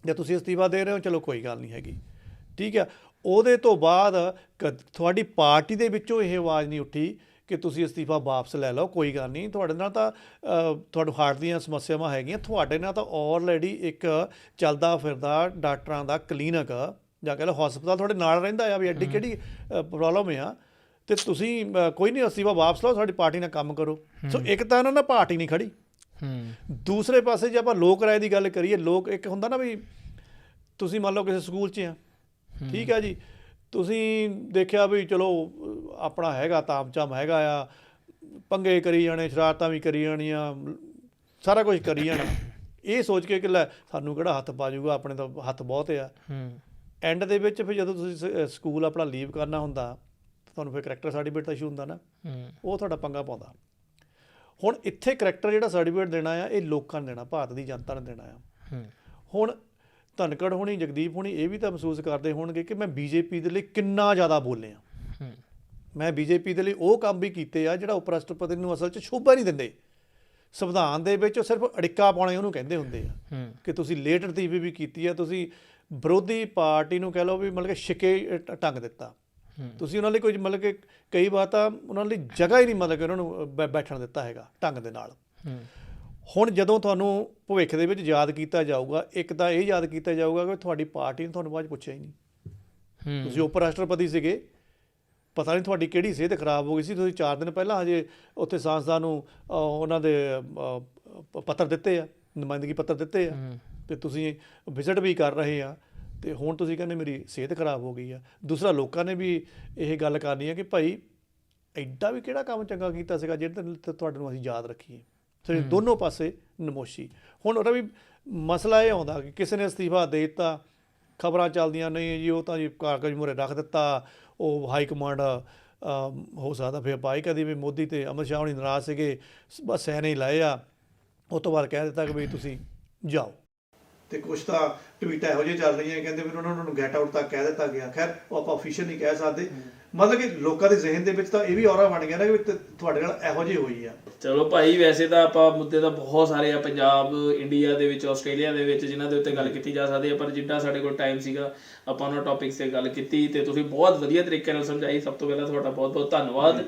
ਜਾਂ ਤੁਸੀਂ ਅਸਤੀਫਾ ਦੇ ਰਹੇ ਹੋ, ਚਲੋ ਕੋਈ ਗੱਲ ਨਹੀਂ ਹੈਗੀ, ਠੀਕ ਆ। ਉਹਦੇ ਤੋਂ ਬਾਅਦ ਤੁਹਾਡੀ ਪਾਰਟੀ ਦੇ ਵਿੱਚੋਂ ਇਹ ਆਵਾਜ਼ ਨਹੀਂ ਉੱਠੀ ਕਿ ਤੁਸੀਂ ਅਸਤੀਫਾ ਵਾਪਸ ਲੈ ਲਓ, ਕੋਈ ਗੱਲ ਨਹੀਂ, ਤੁਹਾਡੇ ਨਾਲ ਤਾਂ ਤੁਹਾਨੂੰ ਹਾਰਟ ਦੀਆਂ ਸਮੱਸਿਆਵਾਂ ਹੈਗੀਆਂ, ਤੁਹਾਡੇ ਨਾਲ ਤਾਂ ਆਲਰੇਡੀ ਇੱਕ ਚੱਲਦਾ ਫਿਰਦਾ ਡਾਕਟਰਾਂ ਦਾ ਕਲੀਨਿਕ ਜਾਂ ਕਹਿ ਲਓ ਹਸਪਤਾਲ ਤੁਹਾਡੇ ਨਾਲ ਰਹਿੰਦਾ ਆ, ਵੀ ਐਡੀ ਕਿਹੜੀ ਪ੍ਰੋਬਲਮ ਆ, ਅਤੇ ਤੁਸੀਂ ਕੋਈ ਨਹੀਂ ਅਸਤੀਫਾ ਵਾਪਸ ਲਓ, ਸਾਡੀ ਪਾਰਟੀ ਨਾਲ ਕੰਮ ਕਰੋ। ਸੋ ਇੱਕ ਤਾਂ ਇਹਨਾਂ ਨਾਲ ਪਾਰਟੀ ਨਹੀਂ ਖੜੀ। ਦੂਸਰੇ ਪਾਸੇ ਜੇ ਆਪਾਂ ਲੋਕ ਰਾਏ ਦੀ ਗੱਲ ਕਰੀਏ, ਇੱਕ ਹੁੰਦਾ ਨਾ ਵੀ ਤੁਸੀਂ ਮੰਨ ਲਓ ਕਿਸੇ ਸਕੂਲ 'ਚ ਆ, ਠੀਕ ਆ ਜੀ, ਤੁਸੀਂ ਦੇਖਿਆ ਵੀ ਚਲੋ ਆਪਣਾ ਹੈਗਾ ਤਾਮ ਝਾਮ ਹੈਗਾ ਆ, ਪੰਗੇ ਕਰੀ ਜਾਣੇ, ਸ਼ਰਾਰਤਾਂ ਵੀ ਕਰੀ ਜਾਣੀਆਂ, ਸਾਰਾ ਕੁਝ ਕਰੀ ਜਾਣਾ, ਇਹ ਸੋਚ ਕੇ ਕਿ ਲੈ ਸਾਨੂੰ ਕਿਹੜਾ ਹੱਥ ਪਾ ਜੂਗਾ, ਆਪਣੇ ਤਾਂ ਹੱਥ ਬਹੁਤ ਆ। ਐਂਡ ਦੇ ਵਿੱਚ ਫਿਰ ਜਦੋਂ ਤੁਸੀਂ ਸਕੂਲ ਆਪਣਾ ਲੀਵ ਕਰਨਾ ਹੁੰਦਾ, ਤੁਹਾਨੂੰ ਫਿਰ ਕਰੈਕਟਰ ਸਰਟੀਫਿਕੇਟ ਦਾ ਇਸ਼ੂ ਹੁੰਦਾ ਨਾ, ਉਹ ਤੁਹਾਡਾ ਪੰਗਾ ਪਾਉਂਦਾ। ਹੁਣ ਇੱਥੇ ਕਰੈਕਟਰ ਜਿਹੜਾ ਸਰਟੀਫਿਕੇਟ ਦੇਣਾ ਆ, ਇਹ ਲੋਕਾਂ ਨੇ ਦੇਣਾ, ਭਾਰਤ ਦੀ ਜਨਤਾ ਨੇ ਦੇਣਾ ਆ। ਹੁਣ ਧਨਖੜ ਹੋਣੀ, ਜਗਦੀਪ ਹੋਣੀ ਇਹ ਵੀ ਤਾਂ ਮਹਿਸੂਸ ਕਰਦੇ ਹੋਣਗੇ ਕਿ ਮੈਂ ਬੀਜੇਪੀ ਦੇ ਲਈ ਕਿੰਨਾ ਜ਼ਿਆਦਾ ਬੋਲਿਆ, ਮੈਂ ਬੀਜੇਪੀ ਦੇ ਲਈ ਉਹ ਕੰਮ ਵੀ ਕੀਤੇ ਆ ਜਿਹੜਾ ਉਪ ਰਾਸ਼ਟਰਪਤੀ ਨੂੰ ਅਸਲ 'ਚ ਸ਼ੋਭਾ ਨਹੀਂ ਦਿੰਦੇ। ਸੰਵਿਧਾਨ ਦੇ ਵਿੱਚ ਸਿਰਫ ਅੜਿੱਕਾ ਪਾਉਣੇ ਉਹਨੂੰ ਕਹਿੰਦੇ ਹੁੰਦੇ ਆ ਕਿ ਤੁਸੀਂ ਲੇਟ ਲਤੀਫੀ ਵੀ ਕੀਤੀ ਆ, ਤੁਸੀਂ ਵਿਰੋਧੀ ਪਾਰਟੀ ਨੂੰ ਕਹਿ ਲਓ ਵੀ ਮਤਲਬ ਕਿ ਛਿਕੇ ਟੰਗ ਦਿੱਤਾ, ਤੁਸੀਂ ਉਹਨਾਂ ਲਈ ਕੋਈ ਮਤਲਬ ਕਿ ਕਈ ਵਾਰ ਤਾਂ ਉਹਨਾਂ ਲਈ ਜਗ੍ਹਾ ਹੀ ਨਹੀਂ ਮਤਲਬ ਕਿ ਉਹਨਾਂ ਨੂੰ ਬੈਠਣ ਦਿੱਤਾ ਹੈਗਾ ਢੰਗ ਦੇ ਨਾਲ। ਹੁਣ ਜਦੋਂ ਤੁਹਾਨੂੰ ਭਵਿੱਖ ਦੇ ਵਿੱਚ ਯਾਦ ਕੀਤਾ ਜਾਊਗਾ, ਇੱਕ ਤਾਂ ਇਹ ਯਾਦ ਕੀਤਾ ਜਾਊਗਾ ਕਿ ਤੁਹਾਡੀ ਪਾਰਟੀ ਨੇ ਤੁਹਾਨੂੰ ਬਾਅਦ ਪੁੱਛਿਆ ਹੀ ਨਹੀਂ, ਤੁਸੀਂ ਉਪ ਰਾਸ਼ਟਰਪਤੀ ਸੀਗੇ, ਪਤਾ ਨਹੀਂ ਤੁਹਾਡੀ ਕਿਹੜੀ ਸਿਹਤ ਖਰਾਬ ਹੋ ਗਈ ਸੀ, ਤੁਸੀਂ 4 ਦਿਨ ਪਹਿਲਾਂ ਹਜੇ ਉੱਥੇ ਸਾਇੰਸਦਾਨ ਨੂੰ ਉਹਨਾਂ ਦੇ ਪੱਤਰ ਦਿੱਤੇ ਆ, ਨੁਮਾਇੰਦਗੀ ਪੱਤਰ ਦਿੱਤੇ ਆ, ਅਤੇ ਤੁਸੀਂ ਵਿਜ਼ਿਟ ਵੀ ਕਰ ਰਹੇ ਆ, ਅਤੇ ਹੁਣ ਤੁਸੀਂ ਕਹਿੰਦੇ ਮੇਰੀ ਸਿਹਤ ਖਰਾਬ ਹੋ ਗਈ ਆ। ਦੂਸਰਾ ਲੋਕਾਂ ਨੇ ਵੀ ਇਹ ਗੱਲ ਕਰਨੀ ਹੈ ਕਿ ਭਾਈ ਐਡਾ ਵੀ ਕਿਹੜਾ ਕੰਮ ਚੰਗਾ ਕੀਤਾ ਸੀਗਾ ਜਿਹੜੇ ਤੁਹਾਡੇ ਨੂੰ ਅਸੀਂ ਯਾਦ ਰੱਖੀਏ। ਸੋ ਦੋਨੋਂ ਪਾਸੇ ਨਮੋਸ਼ੀ। ਹੁਣ ਉਹਦਾ ਵੀ ਮਸਲਾ ਇਹ ਆਉਂਦਾ ਕਿ ਕਿਸੇ ਨੇ ਅਸਤੀਫਾ ਦੇ ਦਿੱਤਾ, ਖਬਰਾਂ ਚੱਲਦੀਆਂ ਨਹੀਂ ਜੀ ਉਹ ਤਾਂ ਜੀ ਕਾਗਜ਼ ਮੂਹਰੇ ਰੱਖ ਦਿੱਤਾ, ਉਹ ਹਾਈ ਕਮਾਂਡ ਹੋ ਸਕਦਾ ਫਿਰ ਪਾਈ ਕਦੀ ਵੀ ਮੋਦੀ ਅਤੇ ਅਮਿਤ ਸ਼ਾਹ ਹੋਣੀ ਨਾਰਾਜ਼ ਸੀਗੇ, ਬਸ ਸਹਿ ਨਹੀਂ ਲਾਏ ਆ, ਉਹ ਤੋਂ ਬਾਅਦ ਕਹਿ ਦਿੱਤਾ ਕਿ ਵੀ ਤੁਸੀਂ ਜਾਓ। ਅਤੇ ਕੁਛ ਤਾਂ ਟਵੀਟਾਂ ਇਹੋ ਜਿਹੇ ਚੱਲ ਰਹੀਆਂ ਕਹਿੰਦੇ ਵੀ ਉਹਨਾਂ ਨੂੰ ਗੈਟ ਆਊਟ ਤੱਕ ਕਹਿ ਦਿੱਤਾ ਗਿਆ। ਖੈਰ ਉਹ ਆਪਾਂ ਅਫੀਸ਼ੀਅਲ ਨਹੀਂ ਕਹਿ ਸਕਦੇ, ਮਤਲਬ ਕਿ ਲੋਕਾਂ ਦੇ ਜ਼ਿਹਨ ਦੇ ਵਿੱਚ ਤਾਂ ਇਹ ਵੀ ਔਰਾ ਬਣ ਗਿਆ ਨਾ ਕਿ ਤੁਹਾਡੇ ਨਾਲ ਇਹੋ ਜਿਹੀ ਹੋਈ ਆ। ਚਲੋ ਭਾਈ, ਵੈਸੇ ਤਾਂ ਆਪਾਂ ਮੁੱਦੇ ਤਾਂ ਬਹੁਤ ਸਾਰੇ ਆ ਪੰਜਾਬ, ਇੰਡੀਆ ਦੇ ਵਿੱਚ, ਆਸਟ੍ਰੇਲੀਆ ਦੇ ਵਿੱਚ, ਜਿਨ੍ਹਾਂ ਦੇ ਉੱਤੇ ਗੱਲ ਕੀਤੀ ਜਾ ਸਕਦੀ ਹੈ, ਪਰ ਜਿੱਦਾਂ ਸਾਡੇ ਕੋਲ ਟਾਈਮ ਸੀਗਾ ਆਪਾਂ ਉਹਨਾਂ ਟੌਪਿਕਸ 'ਤੇ ਗੱਲ ਕੀਤੀ ਤੇ ਤੁਸੀਂ ਬਹੁਤ ਵਧੀਆ ਤਰੀਕੇ ਨਾਲ ਸਮਝਾਈ। ਸਭ ਤੋਂ ਪਹਿਲਾਂ ਤੁਹਾਡਾ ਬਹੁਤ ਬਹੁਤ ਧੰਨਵਾਦ।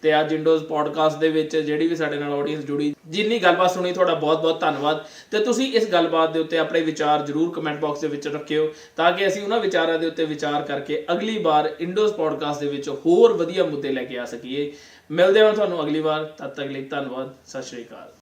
ਤੇ ਅੱਜ ਇੰਡੋਜ਼ ਪੋਡਕਾਸਟ ਦੇ ਵਿੱਚ ਜਿਹੜੀ ਵੀ ਸਾਡੇ ਨਾਲ ਆਡੀਅנס ਜੁੜੀ, ਜਿੰਨੀ ਗੱਲਬਾਤ ਸੁਣੀ, ਤੁਹਾਡਾ ਬਹੁਤ ਬਹੁਤ ਧੰਨਵਾਦ। ਤੇ ਤੁਸੀਂ ਇਸ ਗੱਲਬਾਤ ਦੇ ਉੱਤੇ ਆਪਣੇ ਵਿਚਾਰ ਜ਼ਰੂਰ ਕਮੈਂਟ ਬਾਕਸ ਦੇ ਵਿੱਚ ਰੱਖਿਓ ਤਾਂ ਕਿ ਅਸੀਂ ਉਹਨਾਂ ਵਿਚਾਰਾਂ ਦੇ ਉੱਤੇ ਵਿਚਾਰ ਕਰਕੇ ਅਗਲੀ ਵਾਰ ਇੰਡੋਜ਼ ਪੋਡਕਾਸਟ ਦੇ ਵਿੱਚ ਹੋਰ ਵਧੀਆ ਮੁੱਦੇ ਲੈ ਕੇ ਆ ਸਕੀਏ। ਮਿਲਦੇ ਹਾਂ ਤੁਹਾਨੂੰ ਅਗਲੀ ਵਾਰ, ਤਦ ਤੱਕ ਲਈ ਧੰਨਵਾਦ, ਸਤਿ ਸ਼੍ਰੀ ਅਕਾਲ।